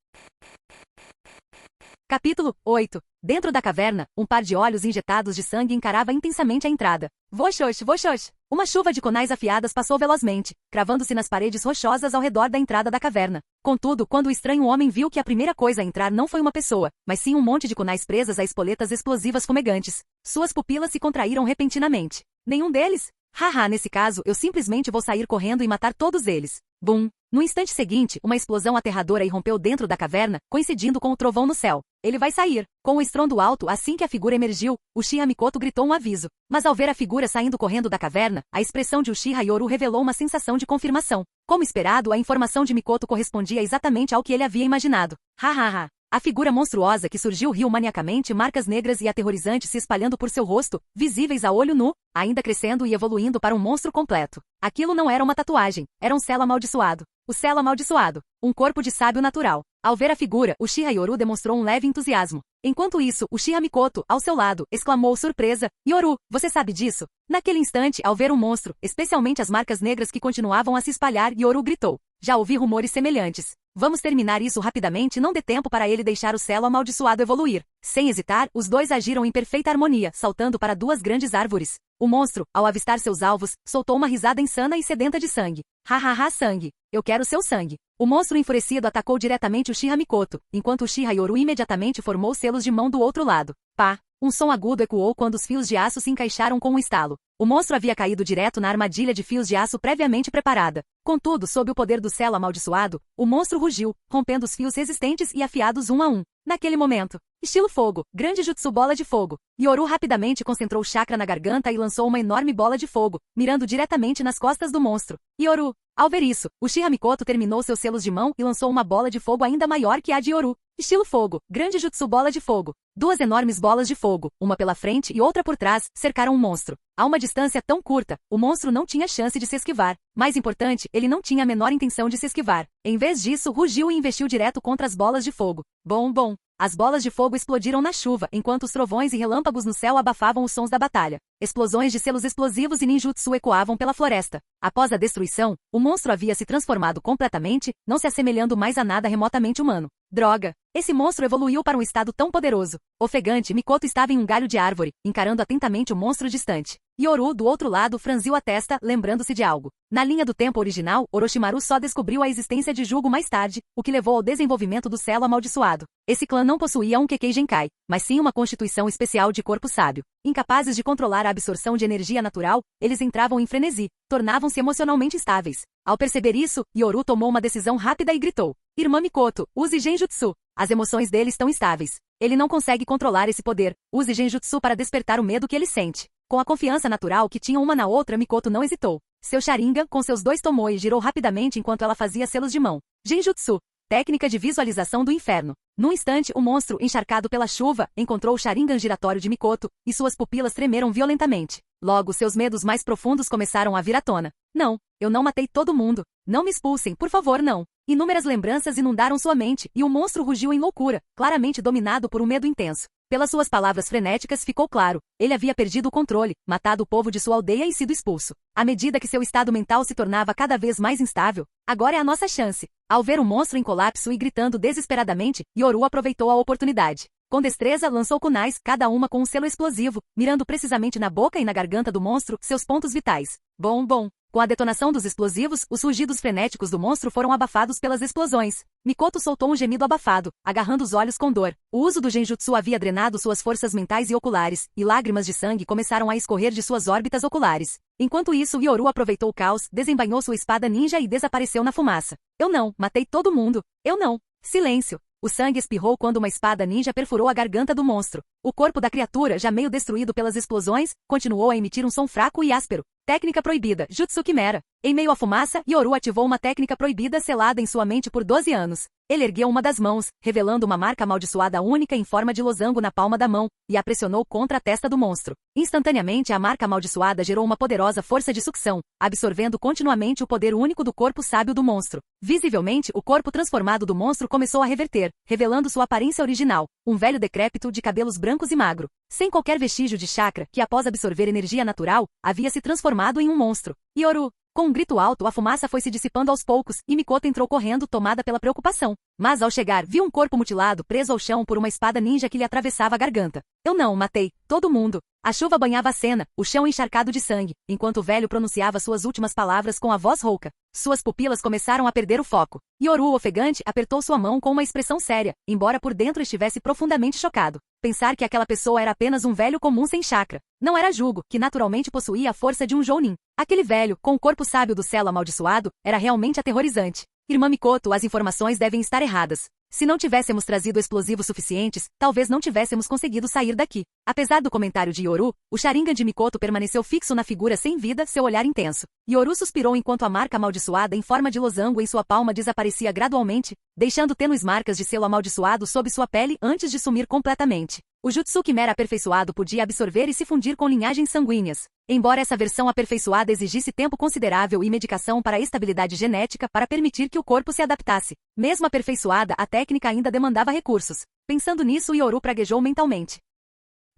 Capítulo 8. Dentro da caverna, um par de olhos injetados de sangue encarava intensamente a entrada. Voxox, voxox! Uma chuva de kunais afiadas passou velozmente, cravando-se nas paredes rochosas ao redor da entrada da caverna. Contudo, quando o estranho homem viu que a primeira coisa a entrar não foi uma pessoa, mas sim um monte de kunais presas a espoletas explosivas fumegantes, suas pupilas se contraíram repentinamente. Nenhum deles? Haha, nesse caso, eu simplesmente vou sair correndo e matar todos eles. Bum! No instante seguinte, uma explosão aterradora irrompeu dentro da caverna, coincidindo com o trovão no céu. Ele vai sair. Com um estrondo alto, assim que a figura emergiu, Uchiha Mikoto gritou um aviso. Mas ao ver a figura saindo correndo da caverna, a expressão de Uchiha Yoru revelou uma sensação de confirmação. Como esperado, a informação de Mikoto correspondia exatamente ao que ele havia imaginado. Hahaha. A figura monstruosa que surgiu riu maniacamente, marcas negras e aterrorizantes se espalhando por seu rosto, visíveis a olho nu, ainda crescendo e evoluindo para um monstro completo. Aquilo não era uma tatuagem, era um selo amaldiçoado. O selo amaldiçoado. Um corpo de sábio natural. Ao ver a figura, Uchiha Yoru demonstrou um leve entusiasmo. Enquanto isso, Uchiha Mikoto, ao seu lado, exclamou surpresa, Yoru, você sabe disso? Naquele instante, ao ver um monstro, especialmente as marcas negras que continuavam a se espalhar, Yoru gritou. Já ouvi rumores semelhantes. Vamos terminar isso rapidamente, não dê tempo para ele deixar o selo amaldiçoado evoluir. Sem hesitar, os dois agiram em perfeita harmonia, saltando para duas grandes árvores. O monstro, ao avistar seus alvos, soltou uma risada insana e sedenta de sangue. Hahaha, sangue. Eu quero seu sangue. O monstro enfurecido atacou diretamente Uchiha Mikoto, enquanto Uchiha Yoru imediatamente formou selos de mão do outro lado. Pá! Um som agudo ecoou quando os fios de aço se encaixaram com um estalo. O monstro havia caído direto na armadilha de fios de aço previamente preparada. Contudo, sob o poder do selo amaldiçoado, o monstro rugiu, rompendo os fios resistentes e afiados um a um. Naquele momento, estilo fogo, grande jutsu bola de fogo. Yoru rapidamente concentrou o chakra na garganta e lançou uma enorme bola de fogo, mirando diretamente nas costas do monstro. Yoru! Ao ver isso, Uchiha Mikoto terminou seus selos de mão e lançou uma bola de fogo ainda maior que a de Yoru. Estilo fogo, grande jutsu bola de fogo. Duas enormes bolas de fogo, uma pela frente e outra por trás, cercaram o monstro. A uma distância tão curta, o monstro não tinha chance de se esquivar. Mais importante, ele não tinha a menor intenção de se esquivar. Em vez disso, rugiu e investiu direto contra as bolas de fogo. Bom. As bolas de fogo explodiram na chuva, enquanto os trovões e relâmpagos no céu abafavam os sons da batalha. Explosões de selos explosivos e ninjutsu ecoavam pela floresta. Após a destruição, o monstro havia se transformado completamente, não se assemelhando mais a nada remotamente humano. Droga! Esse monstro evoluiu para um estado tão poderoso. Ofegante, Mikoto estava em um galho de árvore, encarando atentamente o monstro distante. Yoru, do outro lado, franziu a testa, lembrando-se de algo. Na linha do tempo original, Orochimaru só descobriu a existência de Jugo mais tarde, o que levou ao desenvolvimento do selo amaldiçoado. Esse clã não possuía um Kekkei Genkai, mas sim uma constituição especial de corpo sábio. Incapazes de controlar a absorção de energia natural, eles entravam em frenesi, tornavam-se emocionalmente instáveis. Ao perceber isso, Yoru tomou uma decisão rápida e gritou. Irmã Mikoto, use Genjutsu. As emoções dele estão instáveis. Ele não consegue controlar esse poder. Use Genjutsu para despertar o medo que ele sente. Com a confiança natural que tinham uma na outra, Mikoto não hesitou. Seu Sharingan, com seus dois Tomoe, girou rapidamente enquanto ela fazia selos de mão. Genjutsu. Técnica de visualização do inferno. Num instante, o monstro, encharcado pela chuva, encontrou o Sharingan giratório de Mikoto, e suas pupilas tremeram violentamente. Logo, seus medos mais profundos começaram a vir à tona. Não, eu não matei todo mundo. Não me expulsem, por favor, não. Inúmeras lembranças inundaram sua mente, e o monstro rugiu em loucura, claramente dominado por um medo intenso. Pelas suas palavras frenéticas ficou claro, ele havia perdido o controle, matado o povo de sua aldeia e sido expulso. À medida que seu estado mental se tornava cada vez mais instável, agora é a nossa chance. Ao ver o monstro em colapso e gritando desesperadamente, Yoru aproveitou a oportunidade. Com destreza, lançou kunais, cada uma com um selo explosivo, mirando precisamente na boca e na garganta do monstro, seus pontos vitais. Bom. Com a detonação dos explosivos, os rugidos frenéticos do monstro foram abafados pelas explosões. Mikoto soltou um gemido abafado, agarrando os olhos com dor. O uso do genjutsu havia drenado suas forças mentais e oculares, e lágrimas de sangue começaram a escorrer de suas órbitas oculares. Enquanto isso, Yoru aproveitou o caos, desembainhou sua espada ninja e desapareceu na fumaça. Eu não, matei todo mundo. Eu não. Silêncio. O sangue espirrou quando uma espada ninja perfurou a garganta do monstro. O corpo da criatura, já meio destruído pelas explosões, continuou a emitir um som fraco e áspero. Técnica proibida, Jutsu Quimera. Em meio à fumaça, Yoru ativou uma técnica proibida selada em sua mente por 12 anos. Ele ergueu uma das mãos, revelando uma marca amaldiçoada única em forma de losango na palma da mão, e a pressionou contra a testa do monstro. Instantaneamente, a marca amaldiçoada gerou uma poderosa força de sucção, absorvendo continuamente o poder único do corpo sábio do monstro. Visivelmente, o corpo transformado do monstro começou a reverter, revelando sua aparência original, um velho decrépito de cabelos brancos e magro, sem qualquer vestígio de chakra, que após absorver energia natural, havia se transformado em um monstro. Yoru! Com um grito alto, a fumaça foi se dissipando aos poucos, e Mikoto entrou correndo, tomada pela preocupação. Mas ao chegar, viu um corpo mutilado preso ao chão por uma espada ninja que lhe atravessava a garganta. Eu não matei todo mundo. A chuva banhava a cena, o chão encharcado de sangue, enquanto o velho pronunciava suas últimas palavras com a voz rouca. Suas pupilas começaram a perder o foco. Yoru, ofegante, apertou sua mão com uma expressão séria, embora por dentro estivesse profundamente chocado. Pensar que aquela pessoa era apenas um velho comum sem chakra. Não era Jugo, que naturalmente possuía a força de um Jounin. Aquele velho, com o corpo sábio do selo amaldiçoado, era realmente aterrorizante. Irmã Mikoto, as informações devem estar erradas. Se não tivéssemos trazido explosivos suficientes, talvez não tivéssemos conseguido sair daqui. Apesar do comentário de Yoru, o Sharingan de Mikoto permaneceu fixo na figura sem vida, seu olhar intenso. Yoru suspirou enquanto a marca amaldiçoada em forma de losango em sua palma desaparecia gradualmente, deixando tênues marcas de selo amaldiçoado sob sua pele antes de sumir completamente. O Jutsu Quimera aperfeiçoado podia absorver e se fundir com linhagens sanguíneas. Embora essa versão aperfeiçoada exigisse tempo considerável e medicação para a estabilidade genética para permitir que o corpo se adaptasse. Mesmo aperfeiçoada, a técnica ainda demandava recursos. Pensando nisso, Yoru praguejou mentalmente.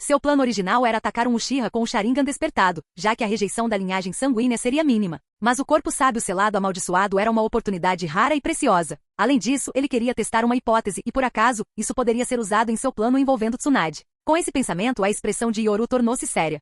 Seu plano original era atacar um Uchiha com o Sharingan despertado, já que a rejeição da linhagem sanguínea seria mínima. Mas o corpo sábio selado amaldiçoado era uma oportunidade rara e preciosa. Além disso, ele queria testar uma hipótese e, por acaso, isso poderia ser usado em seu plano envolvendo Tsunade. Com esse pensamento, a expressão de Yoru tornou-se séria.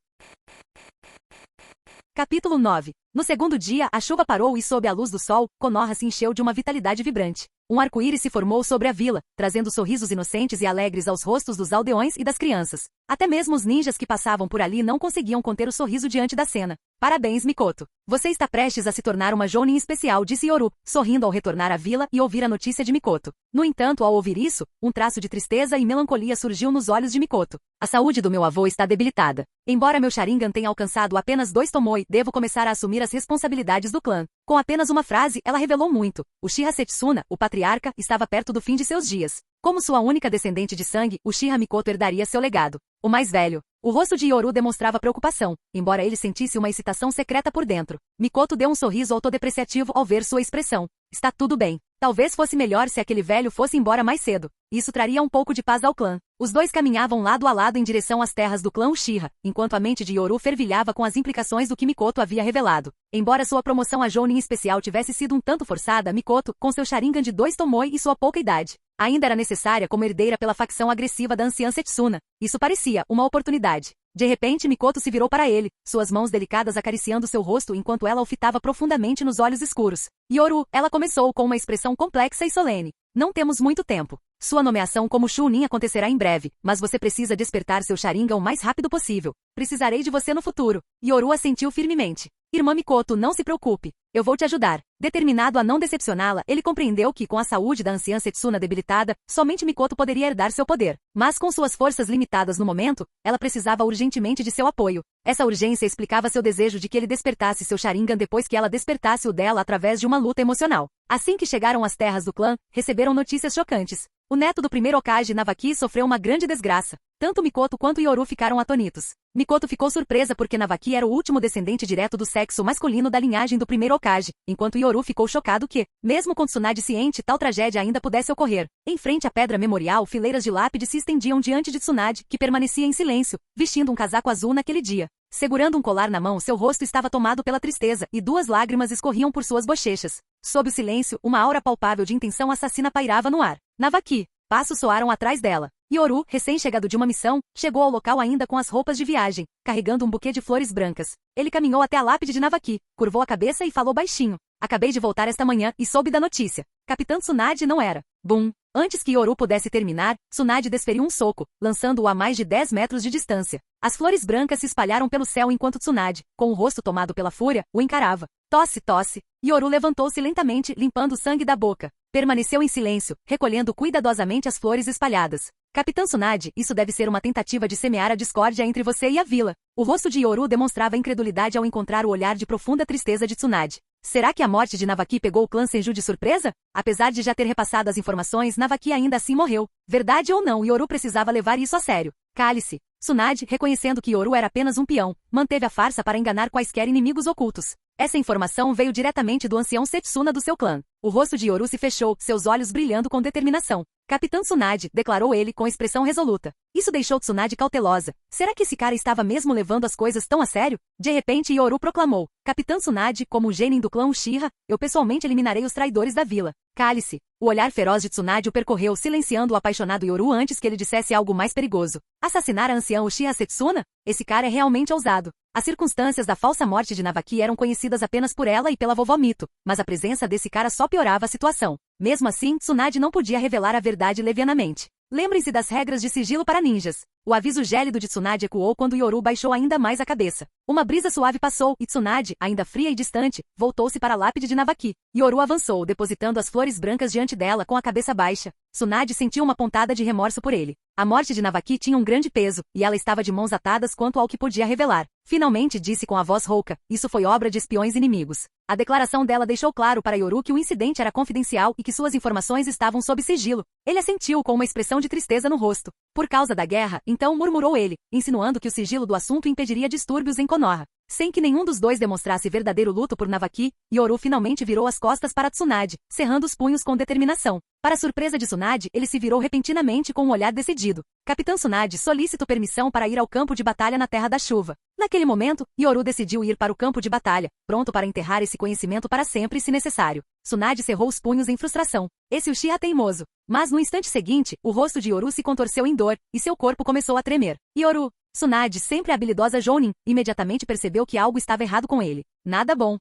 Capítulo 9. No segundo dia, a chuva parou e sob a luz do sol, Konoha se encheu de uma vitalidade vibrante. Um arco-íris se formou sobre a vila, trazendo sorrisos inocentes e alegres aos rostos dos aldeões e das crianças. Até mesmo os ninjas que passavam por ali não conseguiam conter o sorriso diante da cena. Parabéns, Mikoto. Você está prestes a se tornar uma Jounin especial, disse Yoru, sorrindo ao retornar à vila e ouvir a notícia de Mikoto. No entanto, ao ouvir isso, um traço de tristeza e melancolia surgiu nos olhos de Mikoto. A saúde do meu avô está debilitada. Embora meu Sharingan tenha alcançado apenas 2 Tomoe, devo começar a assumir as responsabilidades do clã. Com apenas uma frase, ela revelou muito. Uchiha Setsuna, o patriarca, estava perto do fim de seus dias. Como sua única descendente de sangue, Uchiha Mikoto herdaria seu legado. O mais velho. O rosto de Yoru demonstrava preocupação, embora ele sentisse uma excitação secreta por dentro. Mikoto deu um sorriso autodepreciativo ao ver sua expressão. Está tudo bem. Talvez fosse melhor se aquele velho fosse embora mais cedo. Isso traria um pouco de paz ao clã. Os dois caminhavam lado a lado em direção às terras do clã Uchiha, enquanto a mente de Yoru fervilhava com as implicações do que Mikoto havia revelado. Embora sua promoção a Jounin especial tivesse sido um tanto forçada, Mikoto, com seu Sharingan de 2 Tomoe e sua pouca idade, ainda era necessária como herdeira pela facção agressiva da anciã Setsuna. Isso parecia uma oportunidade. De repente, Mikoto se virou para ele, suas mãos delicadas acariciando seu rosto enquanto ela o fitava profundamente nos olhos escuros. Yoru, ela começou com uma expressão complexa e solene. Não temos muito tempo. Sua nomeação como Chunin acontecerá em breve, mas você precisa despertar seu Sharingan o mais rápido possível. Precisarei de você no futuro. Yoru assentiu firmemente. Irmã Mikoto, não se preocupe. Eu vou te ajudar. Determinado a não decepcioná-la, ele compreendeu que, com a saúde da anciã Setsuna debilitada, somente Mikoto poderia herdar seu poder. Mas com suas forças limitadas no momento, ela precisava urgentemente de seu apoio. Essa urgência explicava seu desejo de que ele despertasse seu Sharingan depois que ela despertasse o dela através de uma luta emocional. Assim que chegaram às terras do clã, receberam notícias chocantes. O neto do primeiro Hokage Navaki sofreu uma grande desgraça. Tanto Mikoto quanto Yoru ficaram atônitos. Mikoto ficou surpresa porque Navaki era o último descendente direto do sexo masculino da linhagem do primeiro Hokage, enquanto Yoru ficou chocado que, mesmo com Tsunade ciente, tal tragédia ainda pudesse ocorrer. Em frente à pedra memorial, fileiras de lápide se estendiam diante de Tsunade, que permanecia em silêncio, vestindo um casaco azul naquele dia. Segurando um colar na mão, seu rosto estava tomado pela tristeza, e 2 lágrimas escorriam por suas bochechas. Sob o silêncio, uma aura palpável de intenção assassina pairava no ar. Navaki! Passos soaram atrás dela. Yoru, recém-chegado de uma missão, chegou ao local ainda com as roupas de viagem, carregando um buquê de flores brancas. Ele caminhou até a lápide de Navaki, curvou a cabeça e falou baixinho. Acabei de voltar esta manhã e soube da notícia. Capitã Tsunade não era. Bum! Antes que Yoru pudesse terminar, Tsunade desferiu um soco, lançando-o a mais de 10 metros de distância. As flores brancas se espalharam pelo céu enquanto Tsunade, com o rosto tomado pela fúria, o encarava. Tosse, tosse. Yoru levantou-se lentamente, limpando o sangue da boca. Permaneceu em silêncio, recolhendo cuidadosamente as flores espalhadas. Capitã Tsunade, isso deve ser uma tentativa de semear a discórdia entre você e a vila. O rosto de Yoru demonstrava incredulidade ao encontrar o olhar de profunda tristeza de Tsunade. Será que a morte de Navaki pegou o clã Senju de surpresa? Apesar de já ter repassado as informações, Navaki ainda assim morreu. Verdade ou não, Yoru precisava levar isso a sério. Cale-se. Tsunade, reconhecendo que Yoru era apenas um peão, manteve a farsa para enganar quaisquer inimigos ocultos. Essa informação veio diretamente do ancião Setsuna do seu clã. O rosto de Yoru se fechou, seus olhos brilhando com determinação. Capitã Tsunade, declarou ele com expressão resoluta. Isso deixou Tsunade cautelosa. Será que esse cara estava mesmo levando as coisas tão a sério? De repente Yoru proclamou. Capitã Tsunade, como o genin do clã Uchiha, eu pessoalmente eliminarei os traidores da vila. Cale-se. O olhar feroz de Tsunade o percorreu, silenciando o apaixonado Yoru antes que ele dissesse algo mais perigoso. Assassinar a anciã Uchiha Setsuna? Esse cara é realmente ousado. As circunstâncias da falsa morte de Navaki eram conhecidas apenas por ela e pela vovó Mito, mas a presença desse cara só piorava a situação. Mesmo assim, Tsunade não podia revelar a verdade levianamente. Lembrem-se das regras de sigilo para ninjas. O aviso gélido de Tsunade ecoou quando Yoru baixou ainda mais a cabeça. Uma brisa suave passou, e Tsunade, ainda fria e distante, voltou-se para a lápide de Navaki. Yoru avançou, depositando as flores brancas diante dela com a cabeça baixa. Tsunade sentiu uma pontada de remorso por ele. A morte de Navaki tinha um grande peso, e ela estava de mãos atadas quanto ao que podia revelar. Finalmente disse com a voz rouca, isso foi obra de espiões inimigos. A declaração dela deixou claro para Yoru que o incidente era confidencial e que suas informações estavam sob sigilo. Ele assentiu com uma expressão de tristeza no rosto. Por causa da guerra, então murmurou ele, insinuando que o sigilo do assunto impediria distúrbios em Konoha. Sem que nenhum dos dois demonstrasse verdadeiro luto por Navaki, Yoru finalmente virou as costas para Tsunade, cerrando os punhos com determinação. Para surpresa de Tsunade, ele se virou repentinamente com um olhar decidido. Capitã Tsunade solicito permissão para ir ao campo de batalha na Terra da Chuva. Naquele momento, Yoru decidiu ir para o campo de batalha, pronto para enterrar esse conhecimento para sempre se necessário. Tsunade cerrou os punhos em frustração. Esse Uchiha teimoso. Mas no instante seguinte, o rosto de Yoru se contorceu em dor, e seu corpo começou a tremer. Yoru! Tsunade, sempre a habilidosa Jounin, imediatamente percebeu que algo estava errado com ele. Nada bom.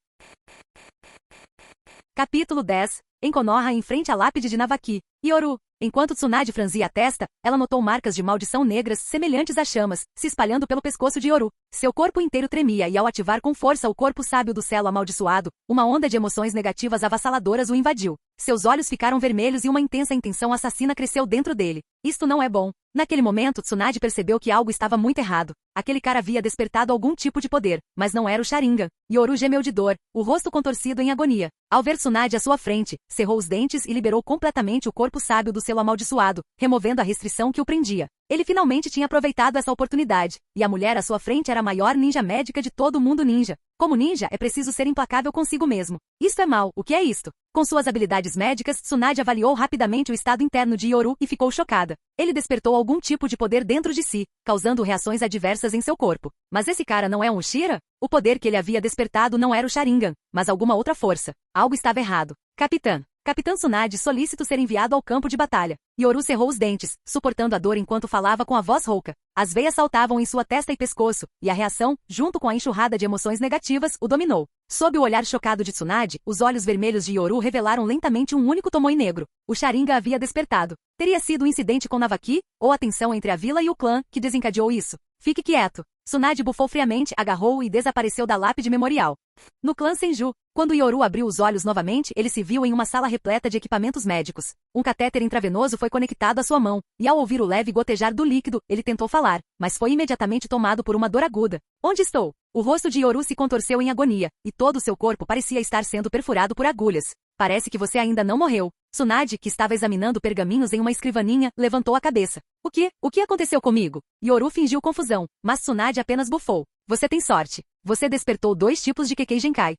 Capítulo 10. Em Konoha em frente à lápide de Navaki. Yoru. Enquanto Tsunade franzia a testa, ela notou marcas de maldição negras semelhantes a chamas, se espalhando pelo pescoço de Yoru. Seu corpo inteiro tremia e ao ativar com força o corpo sábio do celo amaldiçoado, uma onda de emoções negativas avassaladoras o invadiu. Seus olhos ficaram vermelhos e uma intensa intenção assassina cresceu dentro dele. Isto não é bom. Naquele momento, Tsunade percebeu que algo estava muito errado. Aquele cara havia despertado algum tipo de poder, mas não era o Sharingan. Yoru gemeu de dor, o rosto contorcido em agonia. Ao ver Tsunade à sua frente, cerrou os dentes e liberou completamente o corpo sábio do selo amaldiçoado, removendo a restrição que o prendia. Ele finalmente tinha aproveitado essa oportunidade, e a mulher à sua frente era a maior ninja médica de todo o mundo ninja. Como ninja, é preciso ser implacável consigo mesmo. Isto é mal, o que é isto? Com suas habilidades médicas, Tsunade avaliou rapidamente o estado interno de Yoru e ficou chocada. Ele despertou algum tipo de poder dentro de si, causando reações adversas em seu corpo. Mas esse cara não é um Uchiha? O poder que ele havia despertado não era o Sharingan, mas alguma outra força. Algo estava errado. Capitã Tsunade solícito ser enviado ao campo de batalha. Yoru cerrou os dentes, suportando a dor enquanto falava com a voz rouca. As veias saltavam em sua testa e pescoço, e a reação, junto com a enxurrada de emoções negativas, o dominou. Sob o olhar chocado de Tsunade, os olhos vermelhos de Yoru revelaram lentamente um único Tomoe negro. O Sharingan havia despertado. Teria sido um incidente com Navaki, ou a tensão entre a vila e o clã, que desencadeou isso? Fique quieto. Tsunade bufou friamente, agarrou-o e desapareceu da lápide memorial. No clã Senju, quando Yoru abriu os olhos novamente, ele se viu em uma sala repleta de equipamentos médicos. Um catéter intravenoso foi conectado à sua mão, e ao ouvir o leve gotejar do líquido, ele tentou falar, mas foi imediatamente tomado por uma dor aguda. Onde estou? O rosto de Yoru se contorceu em agonia, e todo o seu corpo parecia estar sendo perfurado por agulhas. Parece que você ainda não morreu. Tsunade, que estava examinando pergaminhos em uma escrivaninha, levantou a cabeça. O que? O que aconteceu comigo? Yoru fingiu confusão, mas Tsunade apenas bufou. Você tem sorte. Você despertou 2 tipos de Kekkei Genkai.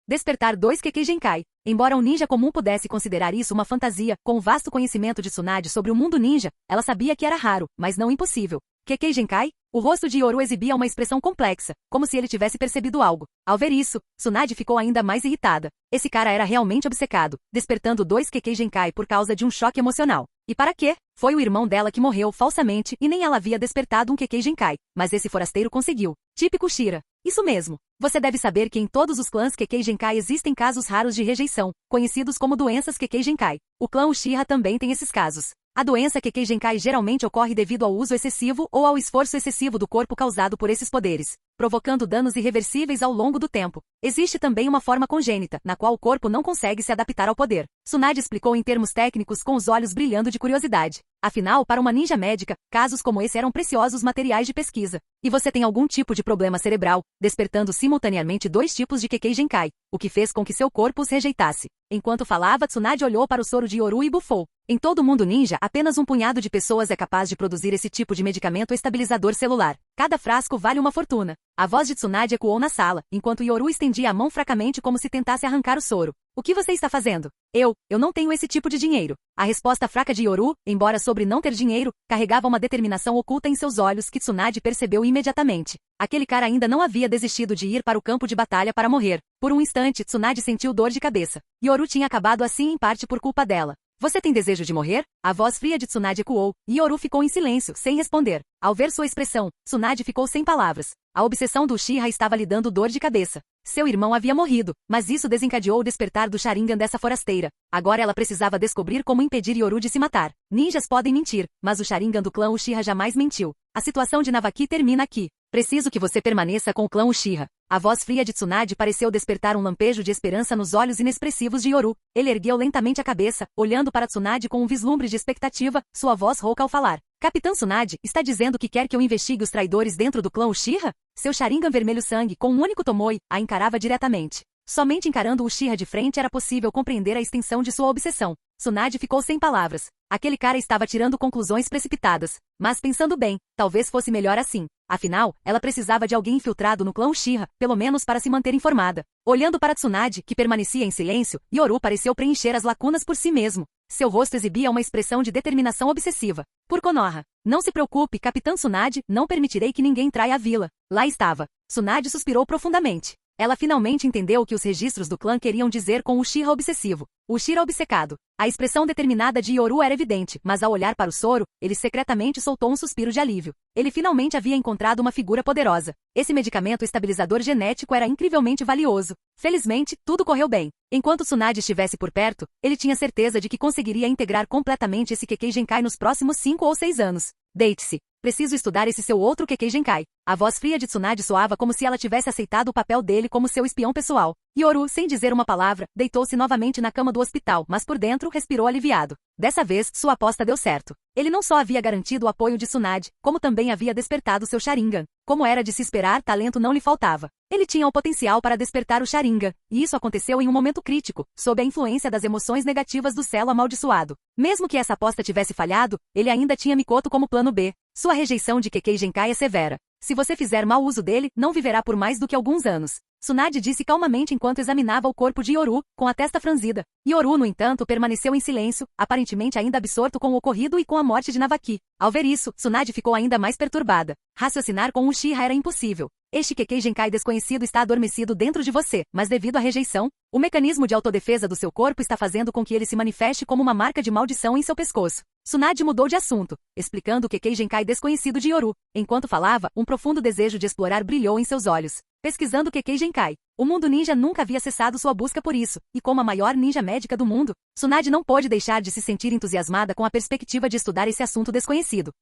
Despertar 2 Kekkei Genkai. Embora um ninja comum pudesse considerar isso uma fantasia, com o vasto conhecimento de Tsunade sobre o mundo ninja, ela sabia que era raro, mas não impossível. Kekkei Genkai? O rosto de Yoru exibia uma expressão complexa, como se ele tivesse percebido algo. Ao ver isso, Tsunade ficou ainda mais irritada. Esse cara era realmente obcecado, despertando 2 Kekkei Genkai por causa de um choque emocional. E para quê? Foi o irmão dela que morreu falsamente e nem ela havia despertado um Kekkei Genkai, mas esse forasteiro conseguiu. Típico Shira. Isso mesmo. Você deve saber que em todos os clãs Kekkei Genkai existem casos raros de rejeição, conhecidos como doenças Kekkei Genkai. O clã Uchiha também tem esses casos. A doença Kekkei Genkai geralmente ocorre devido ao uso excessivo ou ao esforço excessivo do corpo causado por esses poderes, provocando danos irreversíveis ao longo do tempo. Existe também uma forma congênita, na qual o corpo não consegue se adaptar ao poder. Tsunade explicou em termos técnicos com os olhos brilhando de curiosidade. Afinal, para uma ninja médica, casos como esse eram preciosos materiais de pesquisa. E você tem algum tipo de problema cerebral, despertando simultaneamente dois tipos de Kekkei Genkai, o que fez com que seu corpo os rejeitasse. Enquanto falava, Tsunade olhou para o soro de Yoru e bufou. Em todo o mundo ninja, apenas um punhado de pessoas é capaz de produzir esse tipo de medicamento estabilizador celular. Cada frasco vale uma fortuna. A voz de Tsunade ecoou na sala, enquanto Yoru estendia a mão fracamente como se tentasse arrancar o soro. O que você está fazendo? Eu não tenho esse tipo de dinheiro. A resposta fraca de Yoru, embora sobre não ter dinheiro, carregava uma determinação oculta em seus olhos que Tsunade percebeu imediatamente. Aquele cara ainda não havia desistido de ir para o campo de batalha para morrer. Por um instante, Tsunade sentiu dor de cabeça. Yoru tinha acabado assim em parte por culpa dela. Você tem desejo de morrer? A voz fria de Tsunade ecoou, e Yoru ficou em silêncio, sem responder. Ao ver sua expressão, Tsunade ficou sem palavras. A obsessão do Uchiha estava lhe dando dor de cabeça. Seu irmão havia morrido, mas isso desencadeou o despertar do Sharingan dessa forasteira. Agora ela precisava descobrir como impedir Yoru de se matar. Ninjas podem mentir, mas o Sharingan do clã Uchiha jamais mentiu. A situação de Navaki termina aqui. Preciso que você permaneça com o clã Uchiha. A voz fria de Tsunade pareceu despertar um lampejo de esperança nos olhos inexpressivos de Yoru. Ele ergueu lentamente a cabeça, olhando para Tsunade com um vislumbre de expectativa, sua voz rouca ao falar. Capitã Tsunade, está dizendo que quer que eu investigue os traidores dentro do clã Uchiha? Seu Sharingan vermelho sangue, com um único Tomoe, a encarava diretamente. Somente encarando o Uchiha de frente era possível compreender a extensão de sua obsessão. Tsunade ficou sem palavras. Aquele cara estava tirando conclusões precipitadas. Mas pensando bem, talvez fosse melhor assim. Afinal, ela precisava de alguém infiltrado no clã Uchiha, pelo menos para se manter informada. Olhando para Tsunade, que permanecia em silêncio, Yoru pareceu preencher as lacunas por si mesmo. Seu rosto exibia uma expressão de determinação obsessiva. Por Konoha. Não se preocupe, Capitã Tsunade, não permitirei que ninguém traia a vila. Lá estava. Tsunade suspirou profundamente. Ela finalmente entendeu o que os registros do clã queriam dizer com o Uchiha obsessivo. O Uchiha obcecado. A expressão determinada de Yoru era evidente, mas ao olhar para o soro, ele secretamente soltou um suspiro de alívio. Ele finalmente havia encontrado uma figura poderosa. Esse medicamento estabilizador genético era incrivelmente valioso. Felizmente, tudo correu bem. Enquanto Tsunade estivesse por perto, ele tinha certeza de que conseguiria integrar completamente esse Kekkei Genkai nos próximos 5 ou 6 anos. Deite-se. Preciso estudar esse seu outro Kekkei Genkai. A voz fria de Tsunade soava como se ela tivesse aceitado o papel dele como seu espião pessoal. Yoru, sem dizer uma palavra, deitou-se novamente na cama do hospital, mas por dentro respirou aliviado. Dessa vez, sua aposta deu certo. Ele não só havia garantido o apoio de Tsunade, como também havia despertado seu Sharingan. Como era de se esperar, talento não lhe faltava. Ele tinha o potencial para despertar o Sharingan, e isso aconteceu em um momento crítico, sob a influência das emoções negativas do Celo amaldiçoado. Mesmo que essa aposta tivesse falhado, ele ainda tinha Mikoto como plano B. Sua rejeição de Kekkei Genkai é severa. Se você fizer mau uso dele, não viverá por mais do que alguns anos. Tsunade disse calmamente enquanto examinava o corpo de Yoru, com a testa franzida. Yoru, no entanto, permaneceu em silêncio, aparentemente ainda absorto com o ocorrido e com a morte de Navaki. Ao ver isso, Tsunade ficou ainda mais perturbada. Raciocinar com o Uchiha era impossível. Este Kekkei Genkai desconhecido está adormecido dentro de você, mas devido à rejeição, o mecanismo de autodefesa do seu corpo está fazendo com que ele se manifeste como uma marca de maldição em seu pescoço. Tsunade mudou de assunto, explicando o Kekkei Genkai desconhecido de Yoru. Enquanto falava, um profundo desejo de explorar brilhou em seus olhos. Pesquisando o Kekkei Genkai, o mundo ninja nunca havia cessado sua busca por isso, e como a maior ninja médica do mundo, Tsunade não pôde deixar de se sentir entusiasmada com a perspectiva de estudar esse assunto desconhecido.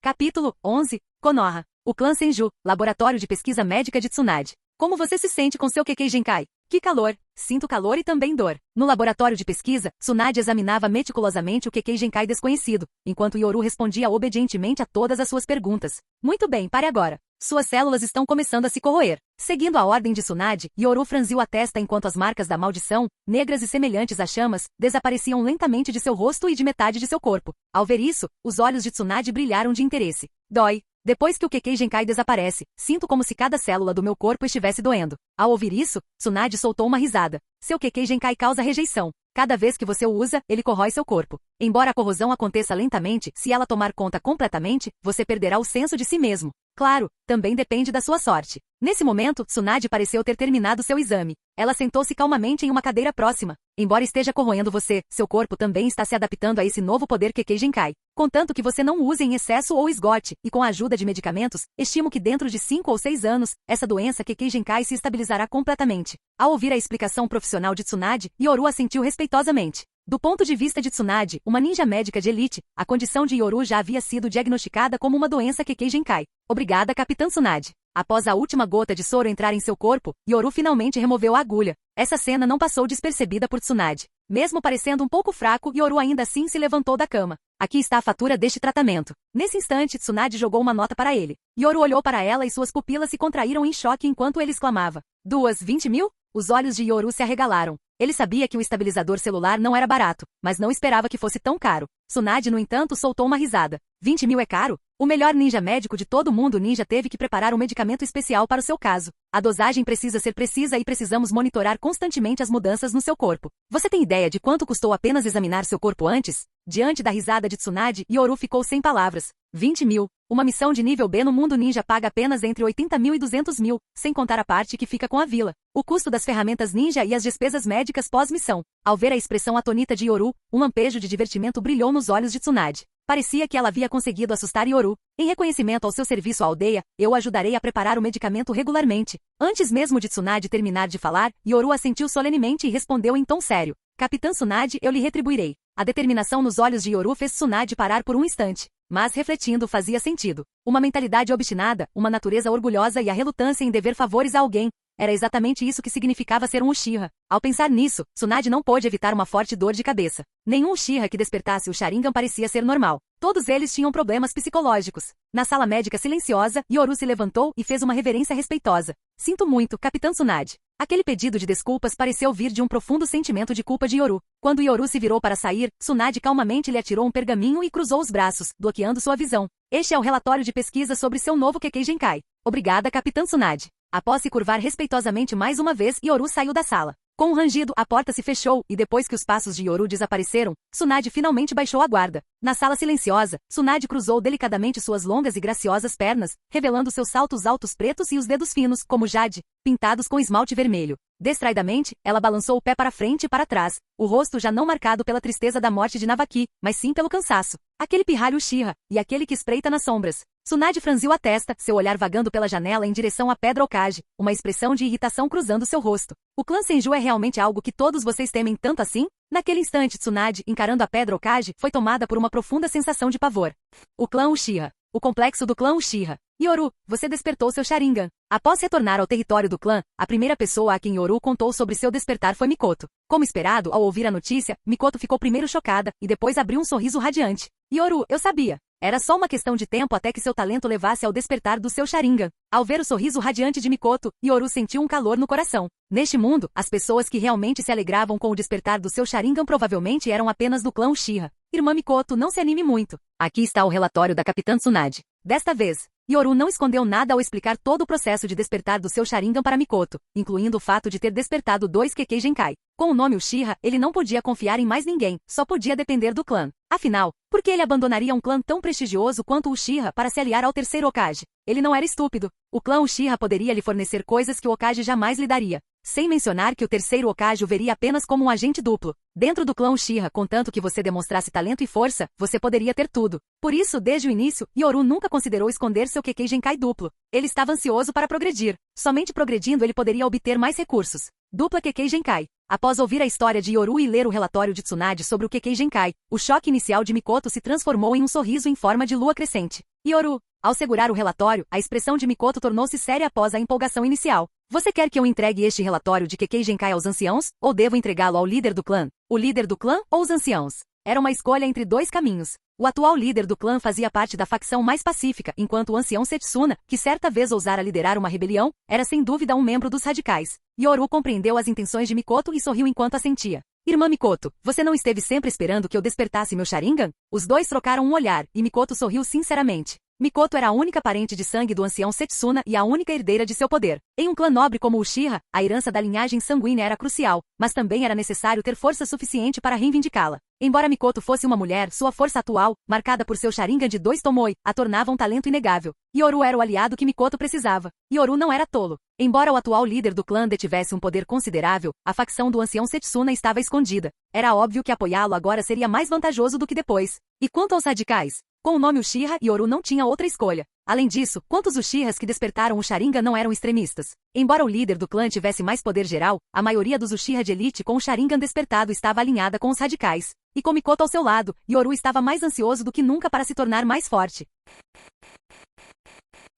Capítulo 11. Konoha. O clã Senju, laboratório de pesquisa médica de Tsunade. Como você se sente com seu Kekkei Genkai? Que calor! Sinto calor e também dor. No laboratório de pesquisa, Tsunade examinava meticulosamente o Kekkei Genkai desconhecido, enquanto Yoru respondia obedientemente a todas as suas perguntas. Muito bem, pare agora. Suas células estão começando a se corroer. Seguindo a ordem de Tsunade, Yoru franziu a testa enquanto as marcas da maldição, negras e semelhantes a chamas, desapareciam lentamente de seu rosto e de metade de seu corpo. Ao ver isso, os olhos de Tsunade brilharam de interesse. Dói. Depois que o Kekkei Genkai desaparece, sinto como se cada célula do meu corpo estivesse doendo. Ao ouvir isso, Tsunade soltou uma risada. Seu Kekkei Genkai causa rejeição. Cada vez que você o usa, ele corrói seu corpo. Embora a corrosão aconteça lentamente, se ela tomar conta completamente, você perderá o senso de si mesmo. Claro, também depende da sua sorte. Nesse momento, Tsunade pareceu ter terminado seu exame. Ela sentou-se calmamente em uma cadeira próxima. Embora esteja corroendo você, seu corpo também está se adaptando a esse novo poder Kekkei Genkai. Contanto que você não o use em excesso ou esgote, e com a ajuda de medicamentos, estimo que dentro de 5 ou 6 anos, essa doença Kekkei Genkai se estabilizará completamente. Ao ouvir a explicação profissional de Tsunade, Yoru assentiu respeitosamente. Do ponto de vista de Tsunade, uma ninja médica de elite, a condição de Yoru já havia sido diagnosticada como uma doença Kekkei Genkai. Obrigada, Capitã Tsunade. Após a última gota de soro entrar em seu corpo, Yoru finalmente removeu a agulha. Essa cena não passou despercebida por Tsunade. Mesmo parecendo um pouco fraco, Yoru ainda assim se levantou da cama. Aqui está a fatura deste tratamento. Nesse instante, Tsunade jogou uma nota para ele. Yoru olhou para ela e suas pupilas se contraíram em choque enquanto ele exclamava: 20 mil? Os olhos de Yoru se arregalaram. Ele sabia que o estabilizador celular não era barato, mas não esperava que fosse tão caro. Tsunade, no entanto, soltou uma risada. 20 mil é caro? O melhor ninja médico de todo mundo ninja teve que preparar um medicamento especial para o seu caso. A dosagem precisa ser precisa e precisamos monitorar constantemente as mudanças no seu corpo. Você tem ideia de quanto custou apenas examinar seu corpo antes? Diante da risada de Tsunade, Yoru ficou sem palavras. 20 mil. Uma missão de nível B no mundo ninja paga apenas entre 80 mil e 200 mil, sem contar a parte que fica com a vila. O custo das ferramentas ninja e as despesas médicas pós-missão. Ao ver a expressão atonita de Yoru, um lampejo de divertimento brilhou nos olhos de Tsunade. Parecia que ela havia conseguido assustar Yoru. Em reconhecimento ao seu serviço à aldeia, eu ajudarei a preparar o medicamento regularmente. Antes mesmo de Tsunade terminar de falar, Yoru assentiu solenemente e respondeu em tom sério. Capitã Tsunade, eu lhe retribuirei. A determinação nos olhos de Yoru fez Tsunade parar por um instante. Mas refletindo fazia sentido. Uma mentalidade obstinada, uma natureza orgulhosa e a relutância em dever favores a alguém. Era exatamente isso que significava ser um Uchiha. Ao pensar nisso, Tsunade não pôde evitar uma forte dor de cabeça. Nenhum Uchiha que despertasse o Sharingan parecia ser normal. Todos eles tinham problemas psicológicos. Na sala médica silenciosa, Yoru se levantou e fez uma reverência respeitosa. Sinto muito, Capitã Tsunade. Aquele pedido de desculpas pareceu vir de um profundo sentimento de culpa de Yoru. Quando Yoru se virou para sair, Tsunade calmamente lhe atirou um pergaminho e cruzou os braços, bloqueando sua visão. Este é o relatório de pesquisa sobre seu novo Kekkei Genkai. Obrigada, Capitã Tsunade. Após se curvar respeitosamente mais uma vez, Yoru saiu da sala. Com um rangido, a porta se fechou, e depois que os passos de Yoru desapareceram, Tsunade finalmente baixou a guarda. Na sala silenciosa, Tsunade cruzou delicadamente suas longas e graciosas pernas, revelando seus saltos altos pretos e os dedos finos, como jade, pintados com esmalte vermelho. Distraidamente, ela balançou o pé para frente e para trás, o rosto já não marcado pela tristeza da morte de Navaki, mas sim pelo cansaço. Aquele pirralho Uchiha, e aquele que espreita nas sombras. Tsunade franziu a testa, seu olhar vagando pela janela em direção à Pedra Hokage, uma expressão de irritação cruzando seu rosto. O clã Senju é realmente algo que todos vocês temem tanto assim? Naquele instante, Tsunade, encarando a Pedra Hokage, foi tomada por uma profunda sensação de pavor. O clã Uchiha. O complexo do clã Uchiha. Yoru, você despertou seu Sharingan. Após retornar ao território do clã, a primeira pessoa a quem Yoru contou sobre seu despertar foi Mikoto. Como esperado, ao ouvir a notícia, Mikoto ficou primeiro chocada, e depois abriu um sorriso radiante. Yoru, eu sabia. Era só uma questão de tempo até que seu talento levasse ao despertar do seu Sharingan. Ao ver o sorriso radiante de Mikoto, Yoru sentiu um calor no coração. Neste mundo, as pessoas que realmente se alegravam com o despertar do seu Sharingan provavelmente eram apenas do clã Uchiha. Irmã Mikoto, não se anime muito. Aqui está o relatório da Capitã Tsunade. Desta vez, Yoru não escondeu nada ao explicar todo o processo de despertar do seu Sharingan para Mikoto, incluindo o fato de ter despertado 2 Kekkei Genkai. Com o nome Uchiha, ele não podia confiar em mais ninguém, só podia depender do clã. Afinal, por que ele abandonaria um clã tão prestigioso quanto o Uchiha para se aliar ao terceiro Hokage? Ele não era estúpido. O clã Uchiha poderia lhe fornecer coisas que o Hokage jamais lhe daria. Sem mencionar que o terceiro Hokage o veria apenas como um agente duplo. Dentro do clã Uchiha, contanto que você demonstrasse talento e força, você poderia ter tudo. Por isso, desde o início, Yoru nunca considerou esconder seu Kekkei Genkai duplo. Ele estava ansioso para progredir. Somente progredindo ele poderia obter mais recursos. Dupla Kekkei Genkai. Após ouvir a história de Yoru e ler o relatório de Tsunade sobre o Kekkei Genkai, o choque inicial de Mikoto se transformou em um sorriso em forma de lua crescente. Yoru. Ao segurar o relatório, a expressão de Mikoto tornou-se séria após a empolgação inicial. Você quer que eu entregue este relatório de Kekkei Genkai aos anciãos, ou devo entregá-lo ao líder do clã? O líder do clã ou os anciãos? Era uma escolha entre 2 caminhos. O atual líder do clã fazia parte da facção mais pacífica, enquanto o ancião Setsuna, que certa vez ousara liderar uma rebelião, era sem dúvida um membro dos radicais. Yoru compreendeu as intenções de Mikoto e sorriu enquanto assentia. Irmã Mikoto, você não esteve sempre esperando que eu despertasse meu Sharingan? Os dois trocaram um olhar, e Mikoto sorriu sinceramente. Mikoto era a única parente de sangue do ancião Setsuna e a única herdeira de seu poder. Em um clã nobre como o Uchiha, a herança da linhagem sanguínea era crucial, mas também era necessário ter força suficiente para reivindicá-la. Embora Mikoto fosse uma mulher, sua força atual, marcada por seu Sharingan de 2 Tomoe, a tornava um talento inegável. Yoru era o aliado que Mikoto precisava. Yoru não era tolo. Embora o atual líder do clã detivesse um poder considerável, a facção do ancião Setsuna estava escondida. Era óbvio que apoiá-lo agora seria mais vantajoso do que depois. E quanto aos radicais? Com o nome Uchiha, Yoru não tinha outra escolha. Além disso, quantos Uchihas que despertaram o Sharingan não eram extremistas? Embora o líder do clã tivesse mais poder geral, a maioria dos Uchiha de elite com o Sharingan despertado estava alinhada com os radicais. E com Mikoto ao seu lado, Yoru estava mais ansioso do que nunca para se tornar mais forte.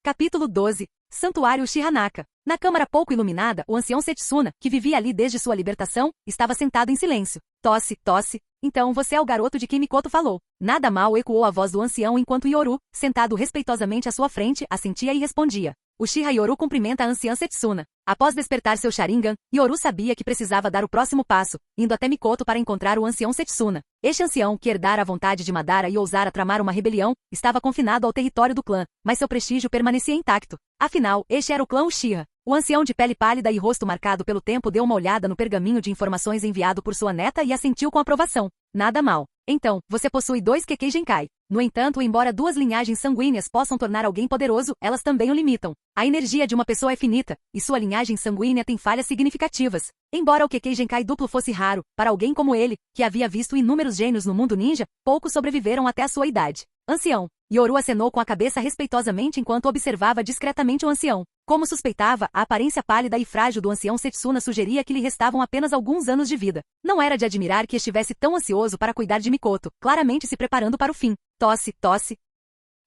Capítulo 12. Santuário Uchiha-naka. Na câmara pouco iluminada, o ancião Setsuna, que vivia ali desde sua libertação, estava sentado em silêncio. Tosse, tosse. Então você é o garoto de quem Mikoto falou. Nada mal ecoou a voz do ancião enquanto Yoru, sentado respeitosamente à sua frente, assentia e respondia. Uchiha Yoru cumprimenta a anciã Setsuna. Após despertar seu Sharingan, Yoru sabia que precisava dar o próximo passo, indo até Mikoto para encontrar o ancião Setsuna. Este ancião, que herdara a vontade de Madara e ousara tramar uma rebelião, estava confinado ao território do clã, mas seu prestígio permanecia intacto. Afinal, este era o clã Uchiha. O ancião de pele pálida e rosto marcado pelo tempo deu uma olhada no pergaminho de informações enviado por sua neta e assentiu com aprovação. Nada mal. Então, você possui 2 Kekkei Genkai. No entanto, embora 2 linhagens sanguíneas possam tornar alguém poderoso, elas também o limitam. A energia de uma pessoa é finita, e sua linhagem sanguínea tem falhas significativas. Embora o Kekkei Genkai duplo fosse raro, para alguém como ele, que havia visto inúmeros gênios no mundo ninja, poucos sobreviveram até a sua idade. Ancião. Yoru acenou com a cabeça respeitosamente enquanto observava discretamente o ancião. Como suspeitava, a aparência pálida e frágil do ancião Setsuna sugeria que lhe restavam apenas alguns anos de vida. Não era de admirar que estivesse tão ansioso para cuidar de Mikoto, claramente se preparando para o fim. Tosse, tosse.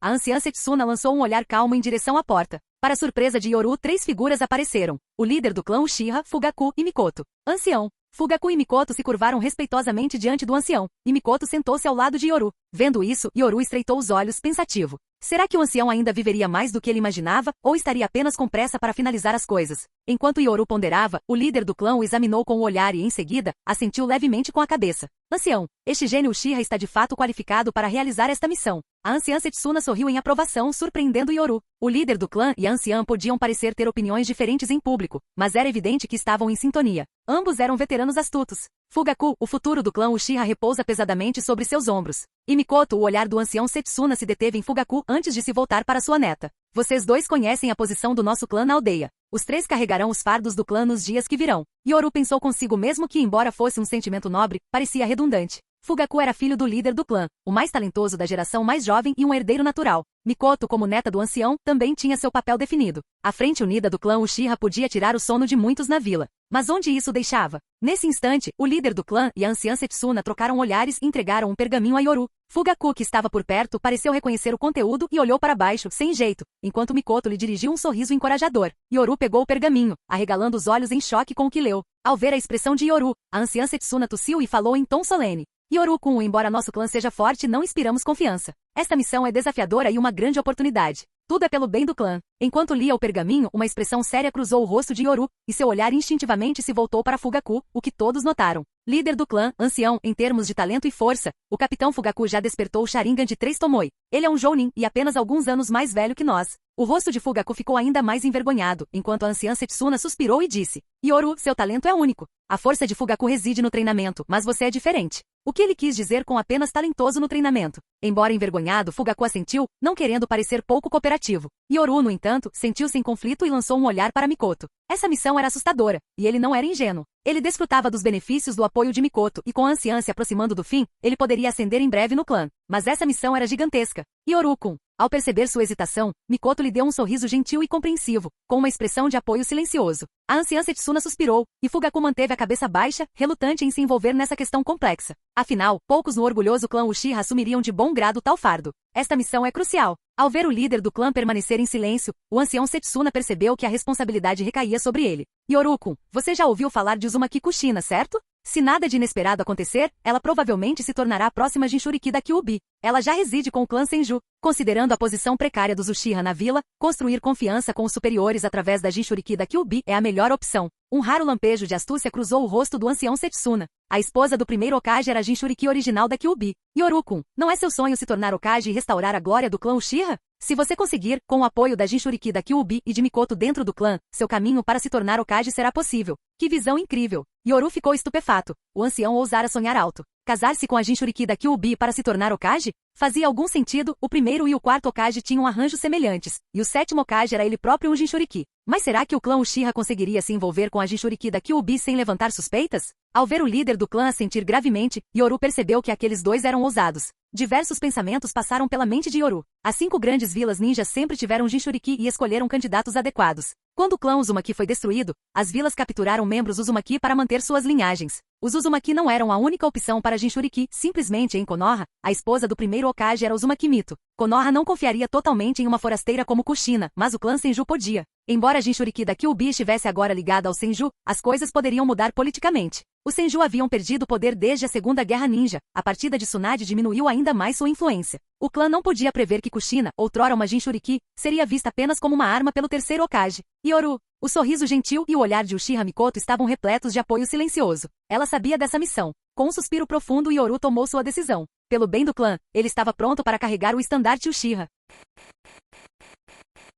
A anciã Setsuna lançou um olhar calmo em direção à porta. Para surpresa de Yoru, 3 figuras apareceram. O líder do clã Uchiha, Fugaku e Mikoto. Ancião. Fugaku e Mikoto se curvaram respeitosamente diante do ancião, e Mikoto sentou-se ao lado de Yoru. Vendo isso, Yoru estreitou os olhos, pensativo. Será que o ancião ainda viveria mais do que ele imaginava, ou estaria apenas com pressa para finalizar as coisas? Enquanto Yoru ponderava, o líder do clã o examinou com o olhar e, em seguida, assentiu levemente com a cabeça. Ancião, este gênio Uchiha está de fato qualificado para realizar esta missão. A anciã Setsuna sorriu em aprovação, surpreendendo Yoru. O líder do clã e a anciã podiam parecer ter opiniões diferentes em público, mas era evidente que estavam em sintonia. Ambos eram veteranos astutos. Fugaku, o futuro do clã Uchiha repousa pesadamente sobre seus ombros. E Mikoto, o olhar do ancião Setsuna se deteve em Fugaku antes de se voltar para sua neta. Vocês 2 conhecem a posição do nosso clã na aldeia. Os 3 carregarão os fardos do clã nos dias que virão. Yoru pensou consigo mesmo que, embora fosse um sentimento nobre, parecia redundante. Fugaku era filho do líder do clã, o mais talentoso da geração mais jovem e um herdeiro natural. Mikoto, como neta do ancião, também tinha seu papel definido. A frente unida do clã Uchiha podia tirar o sono de muitos na vila. Mas onde isso deixava? Nesse instante, o líder do clã e a anciã Setsuna trocaram olhares e entregaram um pergaminho a Yoru. Fugaku, que estava por perto, pareceu reconhecer o conteúdo e olhou para baixo, sem jeito, enquanto Mikoto lhe dirigiu um sorriso encorajador. Yoru pegou o pergaminho, arregalando os olhos em choque com o que leu. Ao ver a expressão de Yoru, a anciã Setsuna tossiu e falou em tom solene. Yoru-kun, embora nosso clã seja forte, não inspiramos confiança. Esta missão é desafiadora e uma grande oportunidade. Tudo é pelo bem do clã. Enquanto lia o pergaminho, uma expressão séria cruzou o rosto de Yoru, e seu olhar instintivamente se voltou para Fugaku, o que todos notaram. Líder do clã, ancião, em termos de talento e força, o capitão Fugaku já despertou o Sharingan de 3 Tomoe. Ele é um Jounin e apenas alguns anos mais velho que nós. O rosto de Fugaku ficou ainda mais envergonhado, enquanto a anciã Setsuna suspirou e disse: Yoru, seu talento é único. A força de Fugaku reside no treinamento, mas você é diferente. O que ele quis dizer com apenas talentoso no treinamento? Embora envergonhado, Fugaku assentiu, não querendo parecer pouco cooperativo. Yoru, no entanto, sentiu-se em conflito e lançou um olhar para Mikoto. Essa missão era assustadora, e ele não era ingênuo. Ele desfrutava dos benefícios do apoio de Mikoto, e com a anciã se aproximando do fim, ele poderia ascender em breve no clã. Mas essa missão era gigantesca. Yoru-kun. Ao perceber sua hesitação, Mikoto lhe deu um sorriso gentil e compreensivo, com uma expressão de apoio silencioso. A anciã Setsuna suspirou, e Fugaku manteve a cabeça baixa, relutante em se envolver nessa questão complexa. Afinal, poucos no orgulhoso clã Uchiha assumiriam de bom grado tal fardo. Esta missão é crucial. Ao ver o líder do clã permanecer em silêncio, o ancião Setsuna percebeu que a responsabilidade recaía sobre ele. Yoru-kun, você já ouviu falar de Uzumaki Kushina, certo? Se nada de inesperado acontecer, ela provavelmente se tornará a próxima Jinchuriki da Kyuubi. Ela já reside com o clã Senju. Considerando a posição precária dos Uchiha na vila, construir confiança com os superiores através da Jinchuriki da Kyuubi é a melhor opção. Um raro lampejo de astúcia cruzou o rosto do ancião Setsuna. A esposa do primeiro Hokage era a Jinchuriki original da Kyuubi. Yoru-kun, não é seu sonho se tornar Hokage e restaurar a glória do clã Uchiha? Se você conseguir, com o apoio da Jinchuriki da Kyuubi e de Mikoto dentro do clã, seu caminho para se tornar Hokage será possível. Que visão incrível! Yoru ficou estupefato. O ancião ousara sonhar alto. Casar-se com a Jinchuriki da Kyuubi para se tornar Hokage? Fazia algum sentido, o primeiro e o quarto Hokage tinham arranjos semelhantes, e o sétimo Hokage era ele próprio um Jinchuriki. Mas será que o clã Uchiha conseguiria se envolver com a Jinchuriki da Kyuubi sem levantar suspeitas? Ao ver o líder do clã assentir gravemente, Yoru percebeu que aqueles dois eram ousados. Diversos pensamentos passaram pela mente de Yoru. As 5 grandes vilas ninjas sempre tiveram Jinchuriki e escolheram candidatos adequados. Quando o clã Uzumaki foi destruído, as vilas capturaram membros Uzumaki para manter suas linhagens. Os Uzumaki não eram a única opção para Jinchuriki, simplesmente em Konoha, a esposa do primeiro Hokage era Uzumaki Mito. Konoha não confiaria totalmente em uma forasteira como Kushina, mas o clã Senju podia. Embora a Jinchuriki da Kyuubi estivesse agora ligada ao Senju, as coisas poderiam mudar politicamente. Os Senju haviam perdido poder desde a Segunda Guerra Ninja. A partida de Tsunade diminuiu ainda mais sua influência. O clã não podia prever que Kushina, outrora uma Jinchuriki, seria vista apenas como uma arma pelo terceiro Hokage. Yoru, o sorriso gentil e o olhar de Uchiha Mikoto estavam repletos de apoio silencioso. Ela sabia dessa missão. Com um suspiro profundo, Yoru tomou sua decisão. Pelo bem do clã, ele estava pronto para carregar o estandarte Uchiha.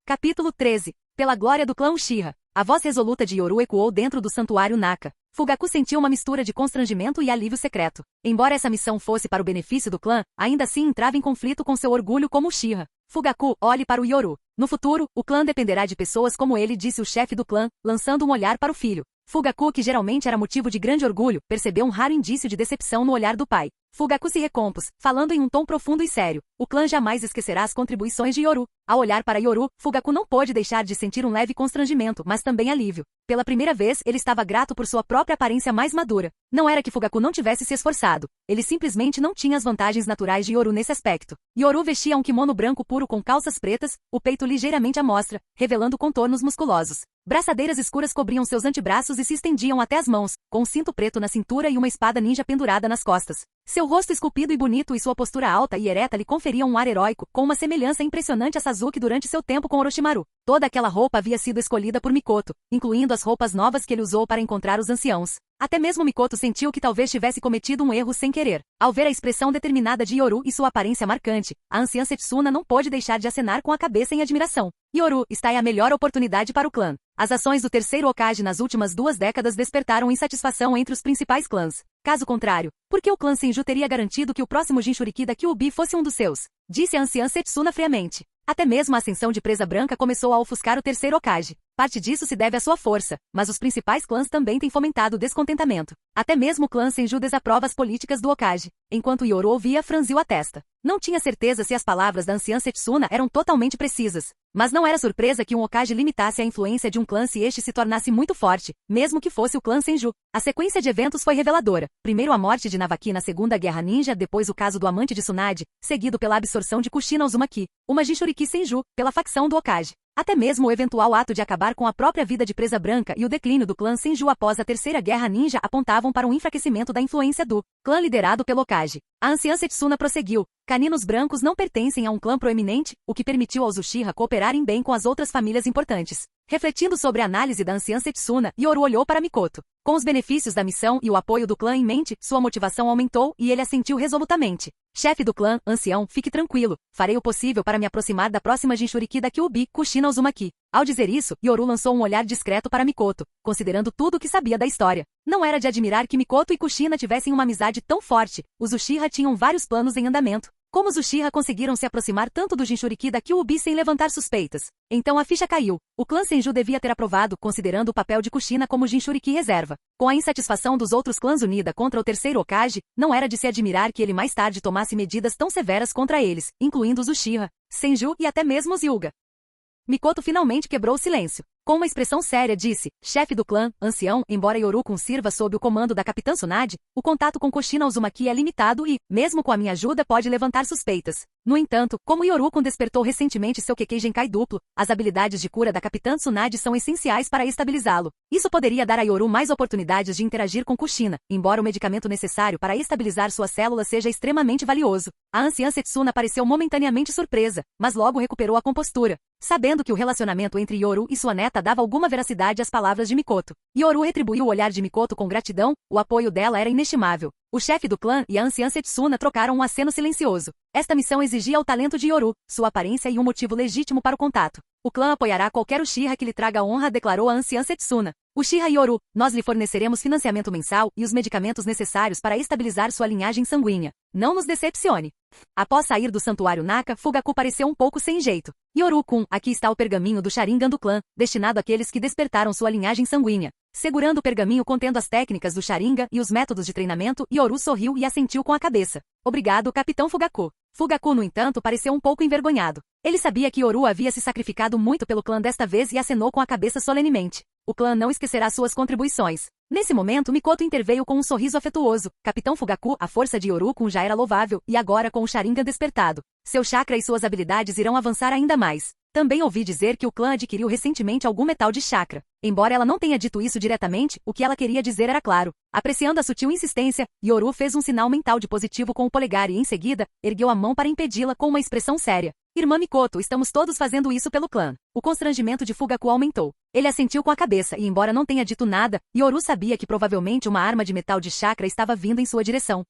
Capítulo 13. Pela glória do clã Uchiha. A voz resoluta de Yoru ecoou dentro do santuário Naka. Fugaku sentiu uma mistura de constrangimento e alívio secreto. Embora essa missão fosse para o benefício do clã, ainda assim entrava em conflito com seu orgulho como Uchiha. Fugaku, olhe para o Yoru. No futuro, o clã dependerá de pessoas como ele, disse o chefe do clã, lançando um olhar para o filho. Fugaku, que geralmente era motivo de grande orgulho, percebeu um raro indício de decepção no olhar do pai. Fugaku se recompôs, falando em um tom profundo e sério. O clã jamais esquecerá as contribuições de Yoru. Ao olhar para Yoru, Fugaku não pôde deixar de sentir um leve constrangimento, mas também alívio. Pela primeira vez, ele estava grato por sua própria aparência mais madura. Não era que Fugaku não tivesse se esforçado. Ele simplesmente não tinha as vantagens naturais de Yoru nesse aspecto. Yoru vestia um kimono branco puro com calças pretas, o peito ligeiramente à mostra, revelando contornos musculosos. Braçadeiras escuras cobriam seus antebraços e se estendiam até as mãos, com um cinto preto na cintura e uma espada ninja pendurada nas costas. Seu rosto esculpido e bonito e sua postura alta e ereta lhe conferiam um ar heróico, com uma semelhança impressionante a Sasuke durante seu tempo com Orochimaru. Toda aquela roupa havia sido escolhida por Mikoto, incluindo as roupas novas que ele usou para encontrar os anciãos. Até mesmo Mikoto sentiu que talvez tivesse cometido um erro sem querer. Ao ver a expressão determinada de Yoru e sua aparência marcante, a anciã Setsuna não pôde deixar de acenar com a cabeça em admiração. Yoru, está aí a melhor oportunidade para o clã. As ações do terceiro Hokage nas últimas 2 décadas despertaram insatisfação entre os principais clãs. Caso contrário, por que o clã Senju teria garantido que o próximo Jinchuriki da Kyuubi fosse um dos seus? Disse a anciã Setsuna friamente. Até mesmo a ascensão de Presa Branca começou a ofuscar o terceiro Hokage. Parte disso se deve à sua força, mas os principais clãs também têm fomentado o descontentamento. Até mesmo o clã Senju desaprova as políticas do Hokage. Enquanto Yoru ouvia, franziu a testa. Não tinha certeza se as palavras da anciã Setsuna eram totalmente precisas. Mas não era surpresa que um Hokage limitasse a influência de um clã se este se tornasse muito forte, mesmo que fosse o clã Senju. A sequência de eventos foi reveladora. Primeiro a morte de Navaki na Segunda Guerra Ninja, depois o caso do amante de Tsunade, seguido pela absorção de Kushina Uzumaki, uma Jinchuriki Senju, pela facção do Hokage. Até mesmo o eventual ato de acabar com a própria vida de Presa Branca e o declínio do clã Senju após a Terceira Guerra Ninja apontavam para um enfraquecimento da influência do clã liderado pelo Hokage. A anciã Setsuna prosseguiu. Caninos brancos não pertencem a um clã proeminente, o que permitiu aos Uchiha cooperarem bem com as outras famílias importantes. Refletindo sobre a análise da anciã Setsuna, Yoru olhou para Mikoto. Com os benefícios da missão e o apoio do clã em mente, sua motivação aumentou e ele assentiu resolutamente. Chefe do clã, ancião, fique tranquilo. Farei o possível para me aproximar da próxima Jinchuriki da Kyuubi, Kushina Uzumaki. Ao dizer isso, Yoru lançou um olhar discreto para Mikoto, considerando tudo o que sabia da história. Não era de admirar que Mikoto e Kushina tivessem uma amizade tão forte. Os Uchiha tinham vários planos em andamento. Como os Uchiha conseguiram se aproximar tanto do Jinchuriki da Kyuubi sem levantar suspeitas? Então a ficha caiu. O clã Senju devia ter aprovado, considerando o papel de Kushina como Jinchuriki reserva. Com a insatisfação dos outros clãs unida contra o terceiro Hokage, não era de se admirar que ele mais tarde tomasse medidas tão severas contra eles, incluindo os Uchiha, Senju e até mesmo os Hyuga. Mikoto finalmente quebrou o silêncio. Com uma expressão séria disse, chefe do clã, ancião, embora Yoru-kun sirva sob o comando da capitã Tsunade, o contato com Kushina Uzumaki é limitado e, mesmo com a minha ajuda, pode levantar suspeitas. No entanto, como Yoru-kun despertou recentemente seu Kekkei Genkai duplo, as habilidades de cura da capitã Tsunade são essenciais para estabilizá-lo. Isso poderia dar a Yoru mais oportunidades de interagir com Kushina, embora o medicamento necessário para estabilizar suas células seja extremamente valioso. A anciã Setsuna pareceu momentaneamente surpresa, mas logo recuperou a compostura. Sabendo que o relacionamento entre Yoru e sua neta dava alguma veracidade às palavras de Mikoto. Yoru retribuiu o olhar de Mikoto com gratidão, o apoio dela era inestimável. O chefe do clã e a anciã Setsuna trocaram um aceno silencioso. Esta missão exigia o talento de Yoru, sua aparência e um motivo legítimo para o contato. O clã apoiará qualquer Uchiha que lhe traga honra, declarou a anciã Setsuna. Uchiha Yoru, nós lhe forneceremos financiamento mensal e os medicamentos necessários para estabilizar sua linhagem sanguínea. Não nos decepcione. Após sair do santuário Naka, Fugaku pareceu um pouco sem jeito. Yoru-kun, aqui está o pergaminho do Sharingan do clã, destinado àqueles que despertaram sua linhagem sanguínea. Segurando o pergaminho contendo as técnicas do Sharingan e os métodos de treinamento, Yoru sorriu e assentiu com a cabeça. Obrigado, Capitão Fugaku. Fugaku, no entanto, pareceu um pouco envergonhado. Ele sabia que Yoru havia se sacrificado muito pelo clã desta vez e acenou com a cabeça solenemente. O clã não esquecerá suas contribuições. Nesse momento, Mikoto interveio com um sorriso afetuoso. Capitão Fugaku, a força de Yoru-kun já era louvável, e agora com o Sharingan despertado. Seu chakra e suas habilidades irão avançar ainda mais. Também ouvi dizer que o clã adquiriu recentemente algum metal de chakra. Embora ela não tenha dito isso diretamente, o que ela queria dizer era claro. Apreciando a sutil insistência, Yoru fez um sinal mental de positivo com o polegar e, em seguida, ergueu a mão para impedi-la com uma expressão séria. Irmã Mikoto, estamos todos fazendo isso pelo clã. O constrangimento de Fugaku aumentou. Ele assentiu com a cabeça e, embora não tenha dito nada, Yoru sabia que provavelmente uma arma de metal de chakra estava vindo em sua direção.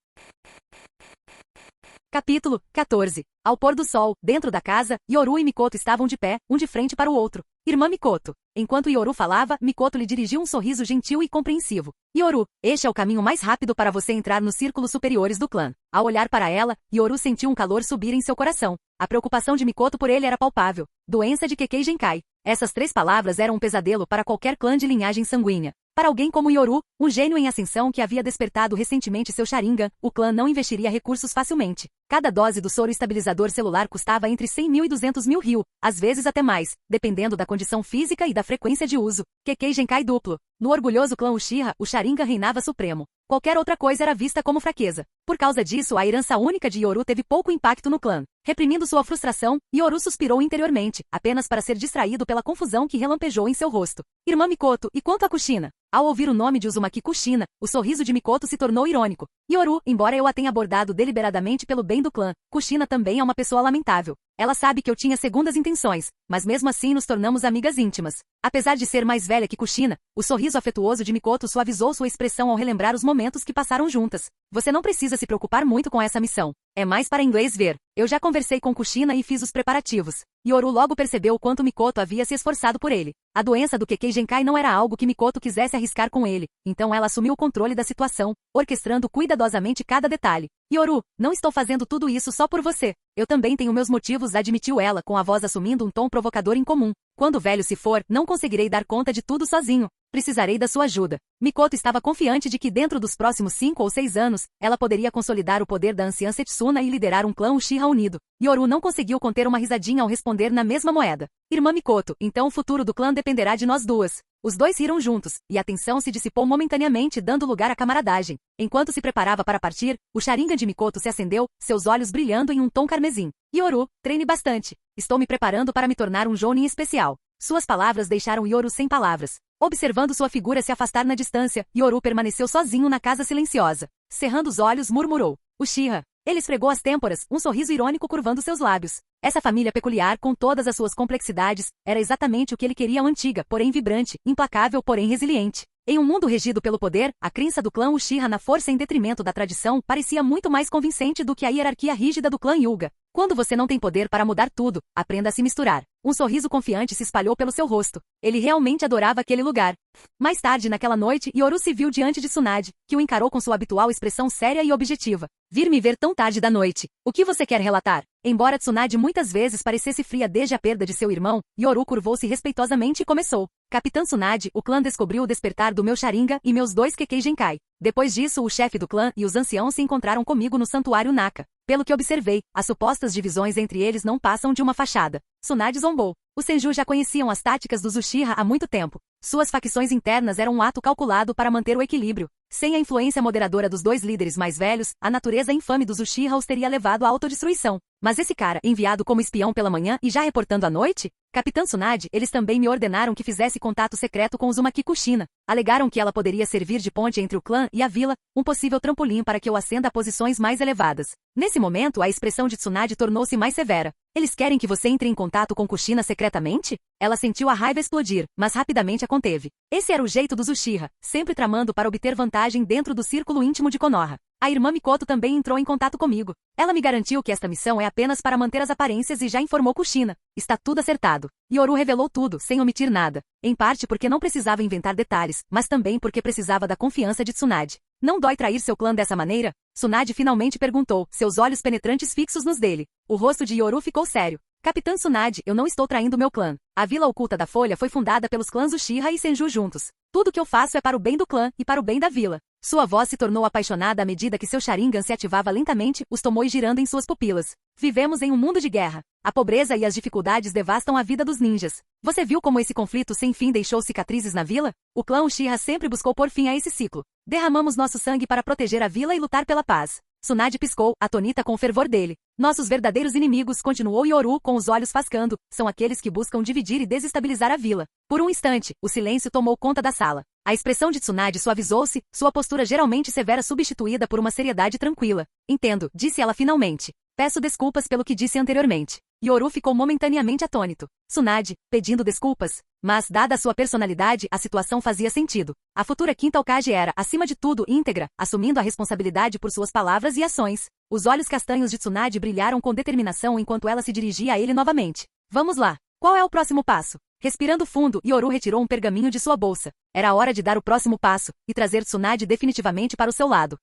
Capítulo 14. Ao pôr do sol, dentro da casa, Yoru e Mikoto estavam de pé, um de frente para o outro. Irmã Mikoto. Enquanto Yoru falava, Mikoto lhe dirigiu um sorriso gentil e compreensivo. Yoru, este é o caminho mais rápido para você entrar nos círculos superiores do clã. Ao olhar para ela, Yoru sentiu um calor subir em seu coração. A preocupação de Mikoto por ele era palpável. Doença de Kekkei Genkai. Essas 3 palavras eram um pesadelo para qualquer clã de linhagem sanguínea. Para alguém como Yoru, um gênio em ascensão que havia despertado recentemente seu Sharingan, o clã não investiria recursos facilmente. Cada dose do soro estabilizador celular custava entre 100 mil e 200 mil ryu, às vezes até mais, dependendo da condição física e da frequência de uso. Kekkei Genkai duplo. No orgulhoso clã Uchiha, o Sharingan reinava supremo. Qualquer outra coisa era vista como fraqueza. Por causa disso, a herança única de Yoru teve pouco impacto no clã. Reprimindo sua frustração, Yoru suspirou interiormente, apenas para ser distraído pela confusão que relampejou em seu rosto. Irmã Mikoto, e quanto a Kushina? Ao ouvir o nome de Uzumaki Kushina, o sorriso de Mikoto se tornou irônico. Yoru, embora eu a tenha abordado deliberadamente pelo bem do clã, Kushina também é uma pessoa lamentável. Ela sabe que eu tinha segundas intenções, mas mesmo assim nos tornamos amigas íntimas. Apesar de ser mais velha que Kushina, o sorriso afetuoso de Mikoto suavizou sua expressão ao relembrar os momentos que passaram juntas. Você não precisa se preocupar muito com essa missão. É mais para inglês ver. Eu já conversei com Kushina e fiz os preparativos. Yoru logo percebeu o quanto Mikoto havia se esforçado por ele. A doença do Kekkei Genkai não era algo que Mikoto quisesse arriscar com ele, então ela assumiu o controle da situação, orquestrando cuidadosamente cada detalhe. Yoru, não estou fazendo tudo isso só por você. Eu também tenho meus motivos, admitiu ela, com a voz assumindo um tom provocador incomum. Quando velho se for, não conseguirei dar conta de tudo sozinho. Precisarei da sua ajuda. Mikoto estava confiante de que dentro dos próximos 5 ou 6 anos, ela poderia consolidar o poder da anciã Setsuna e liderar um clã Uchiha unido. Yoru não conseguiu conter uma risadinha ao responder na mesma moeda. Irmã Mikoto, então o futuro do clã dependerá de nós duas. Os dois riram juntos, e a tensão se dissipou momentaneamente, dando lugar à camaradagem. Enquanto se preparava para partir, o Sharingan de Mikoto se acendeu, seus olhos brilhando em um tom carmesim. Yoru, treine bastante. Estou me preparando para me tornar um Jounin especial. Suas palavras deixaram Yoru sem palavras. Observando sua figura se afastar na distância, Yoru permaneceu sozinho na casa silenciosa. Cerrando os olhos, murmurou. Uchiha. Ele esfregou as têmporas, um sorriso irônico curvando seus lábios. Essa família peculiar, com todas as suas complexidades, era exatamente o que ele queria, antiga, porém vibrante, implacável, porém resiliente. Em um mundo regido pelo poder, a crença do clã Uchiha na força em detrimento da tradição parecia muito mais convincente do que a hierarquia rígida do clã Hyuga. Quando você não tem poder para mudar tudo, aprenda a se misturar. Um sorriso confiante se espalhou pelo seu rosto. Ele realmente adorava aquele lugar. Mais tarde naquela noite, Yoru se viu diante de Tsunade, que o encarou com sua habitual expressão séria e objetiva. Vir me ver tão tarde da noite. O que você quer relatar? Embora Tsunade muitas vezes parecesse fria desde a perda de seu irmão, Yoru curvou-se respeitosamente e começou. Capitã Tsunade, o clã descobriu o despertar do meu Sharingan e meus 2 Kekkei Genkai. Depois disso, o chefe do clã e os anciãos se encontraram comigo no santuário Naka. Pelo que observei, as supostas divisões entre eles não passam de uma fachada. Tsunade zombou. Os Senju já conheciam as táticas dos Uchiha há muito tempo. Suas facções internas eram um ato calculado para manter o equilíbrio. Sem a influência moderadora dos 2 líderes mais velhos, a natureza infame dos Uchiha os teria levado à autodestruição. Mas esse cara, enviado como espião pela manhã e já reportando à noite? Capitã Tsunade, eles também me ordenaram que fizesse contato secreto com Uzumaki Kushina. Alegaram que ela poderia servir de ponte entre o clã e a vila, um possível trampolim para que eu ascenda a posições mais elevadas. Nesse momento, a expressão de Tsunade tornou-se mais severa. Eles querem que você entre em contato com Kushina secretamente? Ela sentiu a raiva explodir, mas rapidamente a conteve. Esse era o jeito dos Uchiha, sempre tramando para obter vantagem dentro do círculo íntimo de Konoha. A irmã Mikoto também entrou em contato comigo. Ela me garantiu que esta missão é apenas para manter as aparências e já informou Kushina. Está tudo acertado. Yoru revelou tudo, sem omitir nada. Em parte porque não precisava inventar detalhes, mas também porque precisava da confiança de Tsunade. Não dói trair seu clã dessa maneira? Tsunade finalmente perguntou, seus olhos penetrantes fixos nos dele. O rosto de Yoru ficou sério. Capitã Tsunade, eu não estou traindo meu clã. A Vila Oculta da Folha foi fundada pelos clãs Uchiha e Senju juntos. Tudo que eu faço é para o bem do clã e para o bem da vila. Sua voz se tornou apaixonada à medida que seu Sharingan se ativava lentamente, os tomou girando em suas pupilas. Vivemos em um mundo de guerra. A pobreza e as dificuldades devastam a vida dos ninjas. Você viu como esse conflito sem fim deixou cicatrizes na vila? O clã Uchiha sempre buscou pôr fim a esse ciclo. Derramamos nosso sangue para proteger a vila e lutar pela paz. Tsunade piscou, atônita com o fervor dele. Nossos verdadeiros inimigos, continuou Yoru com os olhos fascando, são aqueles que buscam dividir e desestabilizar a vila. Por um instante, o silêncio tomou conta da sala. A expressão de Tsunade suavizou-se, sua postura geralmente severa substituída por uma seriedade tranquila. Entendo, disse ela finalmente. Peço desculpas pelo que disse anteriormente. Yoru ficou momentaneamente atônito. Tsunade, pedindo desculpas. Mas, dada a sua personalidade, a situação fazia sentido. A futura quinta Hokage era, acima de tudo, íntegra, assumindo a responsabilidade por suas palavras e ações. Os olhos castanhos de Tsunade brilharam com determinação enquanto ela se dirigia a ele novamente. Vamos lá. Qual é o próximo passo? Respirando fundo, Yoru retirou um pergaminho de sua bolsa. Era hora de dar o próximo passo, e trazer Tsunade definitivamente para o seu lado.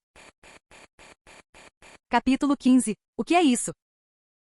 Capítulo 15. O que é isso?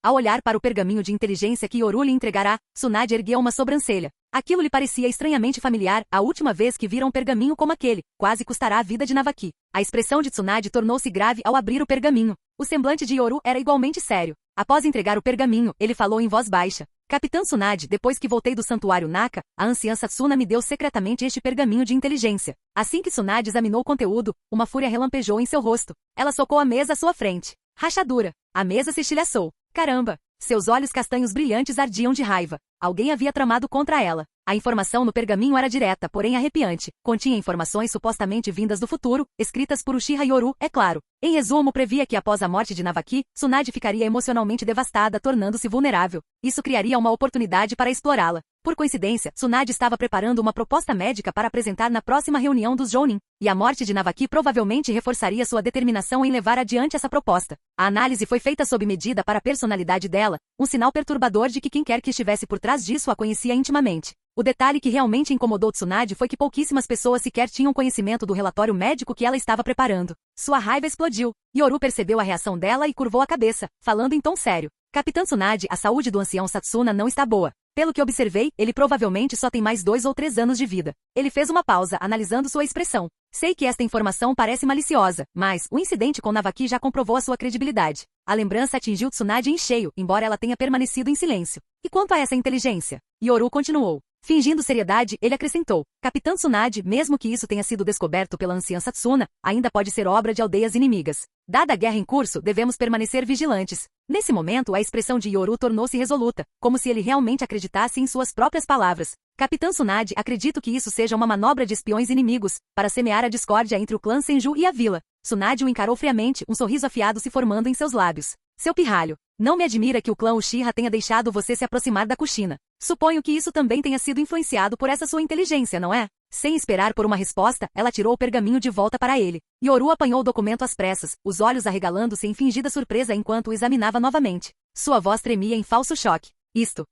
Ao olhar para o pergaminho de inteligência que Yoru lhe entregará, Tsunade ergueu uma sobrancelha. Aquilo lhe parecia estranhamente familiar, a última vez que vira um pergaminho como aquele, quase custará a vida de Navaki. A expressão de Tsunade tornou-se grave ao abrir o pergaminho. O semblante de Yoru era igualmente sério. Após entregar o pergaminho, ele falou em voz baixa. Capitã Tsunade, depois que voltei do santuário Naka, a anciã Satsuna me deu secretamente este pergaminho de inteligência. Assim que Tsunade examinou o conteúdo, uma fúria relampejou em seu rosto. Ela socou a mesa à sua frente. Rachadura. A mesa se estilhaçou. Caramba! Seus olhos castanhos brilhantes ardiam de raiva. Alguém havia tramado contra ela. A informação no pergaminho era direta, porém arrepiante. Continha informações supostamente vindas do futuro, escritas por Uchiha Yoru, é claro. Em resumo, previa que após a morte de Navaki, Tsunade ficaria emocionalmente devastada, tornando-se vulnerável. Isso criaria uma oportunidade para explorá-la. Por coincidência, Tsunade estava preparando uma proposta médica para apresentar na próxima reunião dos Jounin, e a morte de Navaki provavelmente reforçaria sua determinação em levar adiante essa proposta. A análise foi feita sob medida para a personalidade dela, um sinal perturbador de que quem quer que estivesse por trás disso a conhecia intimamente. O detalhe que realmente incomodou Tsunade foi que pouquíssimas pessoas sequer tinham conhecimento do relatório médico que ela estava preparando. Sua raiva explodiu. Yoru percebeu a reação dela e curvou a cabeça, falando em tom sério. Capitã Tsunade, a saúde do ancião Satsuna não está boa. Pelo que observei, ele provavelmente só tem mais 2 ou 3 anos de vida. Ele fez uma pausa, analisando sua expressão. Sei que esta informação parece maliciosa, mas o incidente com Navaki já comprovou a sua credibilidade. A lembrança atingiu Tsunade em cheio, embora ela tenha permanecido em silêncio. E quanto a essa inteligência? Yoru continuou. Fingindo seriedade, ele acrescentou. Capitã Tsunade, mesmo que isso tenha sido descoberto pela anciã Satsuna, ainda pode ser obra de aldeias inimigas. Dada a guerra em curso, devemos permanecer vigilantes. Nesse momento, a expressão de Yoru tornou-se resoluta, como se ele realmente acreditasse em suas próprias palavras. Capitã Tsunade, acredito que isso seja uma manobra de espiões inimigos, para semear a discórdia entre o clã Senju e a vila. Tsunade o encarou friamente, um sorriso afiado se formando em seus lábios. Seu pirralho, não me admira que o clã Uchiha tenha deixado você se aproximar da Kushina. Suponho que isso também tenha sido influenciado por essa sua inteligência, não é? Sem esperar por uma resposta, ela tirou o pergaminho de volta para ele. Yoru apanhou o documento às pressas, os olhos arregalando-se em fingida surpresa enquanto o examinava novamente. Sua voz tremia em falso choque. Isto.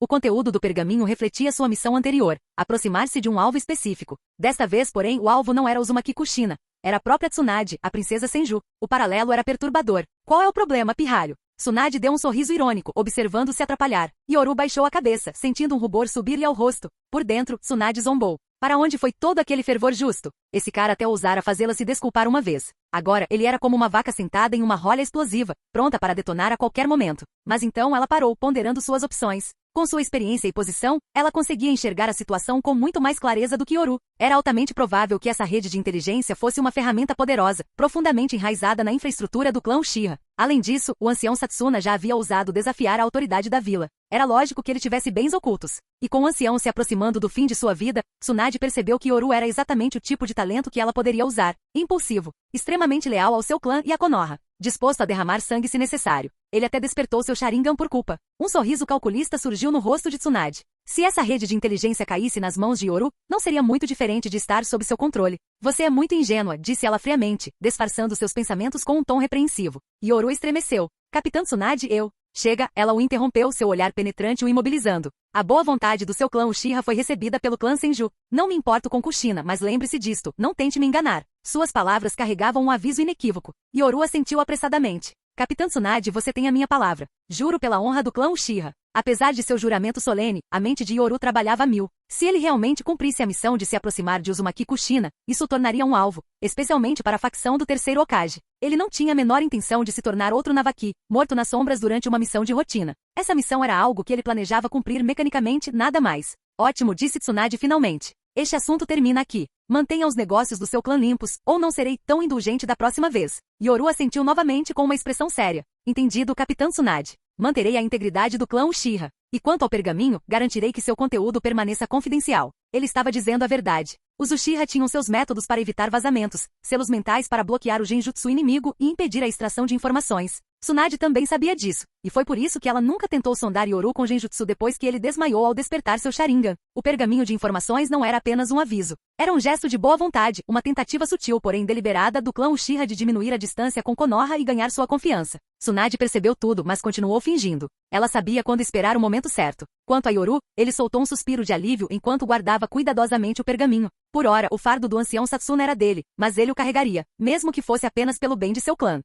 O conteúdo do pergaminho refletia sua missão anterior, aproximar-se de um alvo específico. Desta vez, porém, o alvo não era Uzumaki Kushina. Era a própria Tsunade, a princesa Senju. O paralelo era perturbador. Qual é o problema, pirralho? Tsunade deu um sorriso irônico, observando-se atrapalhar. Yoru baixou a cabeça, sentindo um rubor subir-lhe ao rosto. Por dentro, Tsunade zombou. Para onde foi todo aquele fervor justo? Esse cara até ousara fazê-la se desculpar uma vez. Agora, ele era como uma vaca sentada em uma rolha explosiva, pronta para detonar a qualquer momento. Mas então ela parou, ponderando suas opções. Com sua experiência e posição, ela conseguia enxergar a situação com muito mais clareza do que Yoru. Era altamente provável que essa rede de inteligência fosse uma ferramenta poderosa, profundamente enraizada na infraestrutura do clã Uchiha. Além disso, o ancião Satsuna já havia ousado desafiar a autoridade da vila. Era lógico que ele tivesse bens ocultos. E com o ancião se aproximando do fim de sua vida, Tsunade percebeu que Yoru era exatamente o tipo de talento que ela poderia usar. Impulsivo, extremamente leal ao seu clã e a Konoha. disposto a derramar sangue se necessário. Ele até despertou seu Sharingan por culpa. Um sorriso calculista surgiu no rosto de Tsunade. Se essa rede de inteligência caísse nas mãos de Yoru, não seria muito diferente de estar sob seu controle. Você é muito ingênua, disse ela friamente, disfarçando seus pensamentos com um tom repreensivo. Yoru estremeceu. Capitã Tsunade, eu... Chega, ela o interrompeu, seu olhar penetrante o imobilizando. A boa vontade do seu clã Uchiha foi recebida pelo clã Senju. Não me importo com Kushina, mas lembre-se disto, não tente me enganar. Suas palavras carregavam um aviso inequívoco. Yoru assentiu apressadamente. Capitã Tsunade, você tem a minha palavra. Juro pela honra do clã Uchiha. Apesar de seu juramento solene, a mente de Yoru trabalhava a mil. Se ele realmente cumprisse a missão de se aproximar de Uzumaki Kushina, isso o tornaria um alvo, especialmente para a facção do terceiro Hokage. Ele não tinha a menor intenção de se tornar outro Navaki, morto nas sombras durante uma missão de rotina. Essa missão era algo que ele planejava cumprir mecanicamente, nada mais. Ótimo, disse Tsunade finalmente. Este assunto termina aqui. Mantenha os negócios do seu clã limpos, ou não serei tão indulgente da próxima vez. Yoru assentiu novamente com uma expressão séria. Entendido, Capitã Tsunade. Manterei a integridade do clã Uchiha. E quanto ao pergaminho, garantirei que seu conteúdo permaneça confidencial. Ele estava dizendo a verdade. Os Uchiha tinham seus métodos para evitar vazamentos, selos mentais para bloquear o genjutsu inimigo e impedir a extração de informações. Tsunade também sabia disso, e foi por isso que ela nunca tentou sondar Yoru com genjutsu depois que ele desmaiou ao despertar seu Sharingan. O pergaminho de informações não era apenas um aviso. Era um gesto de boa vontade, uma tentativa sutil porém deliberada do clã Uchiha de diminuir a distância com Konoha e ganhar sua confiança. Tsunade percebeu tudo, mas continuou fingindo. Ela sabia quando esperar o momento certo. Quanto a Yoru, ele soltou um suspiro de alívio enquanto guardava cuidadosamente o pergaminho. Por ora, o fardo do ancião Satsuna era dele, mas ele o carregaria, mesmo que fosse apenas pelo bem de seu clã.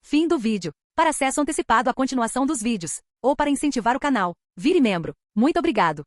Fim do vídeo. Para acesso antecipado à continuação dos vídeos, ou para incentivar o canal, vire membro. Muito obrigado.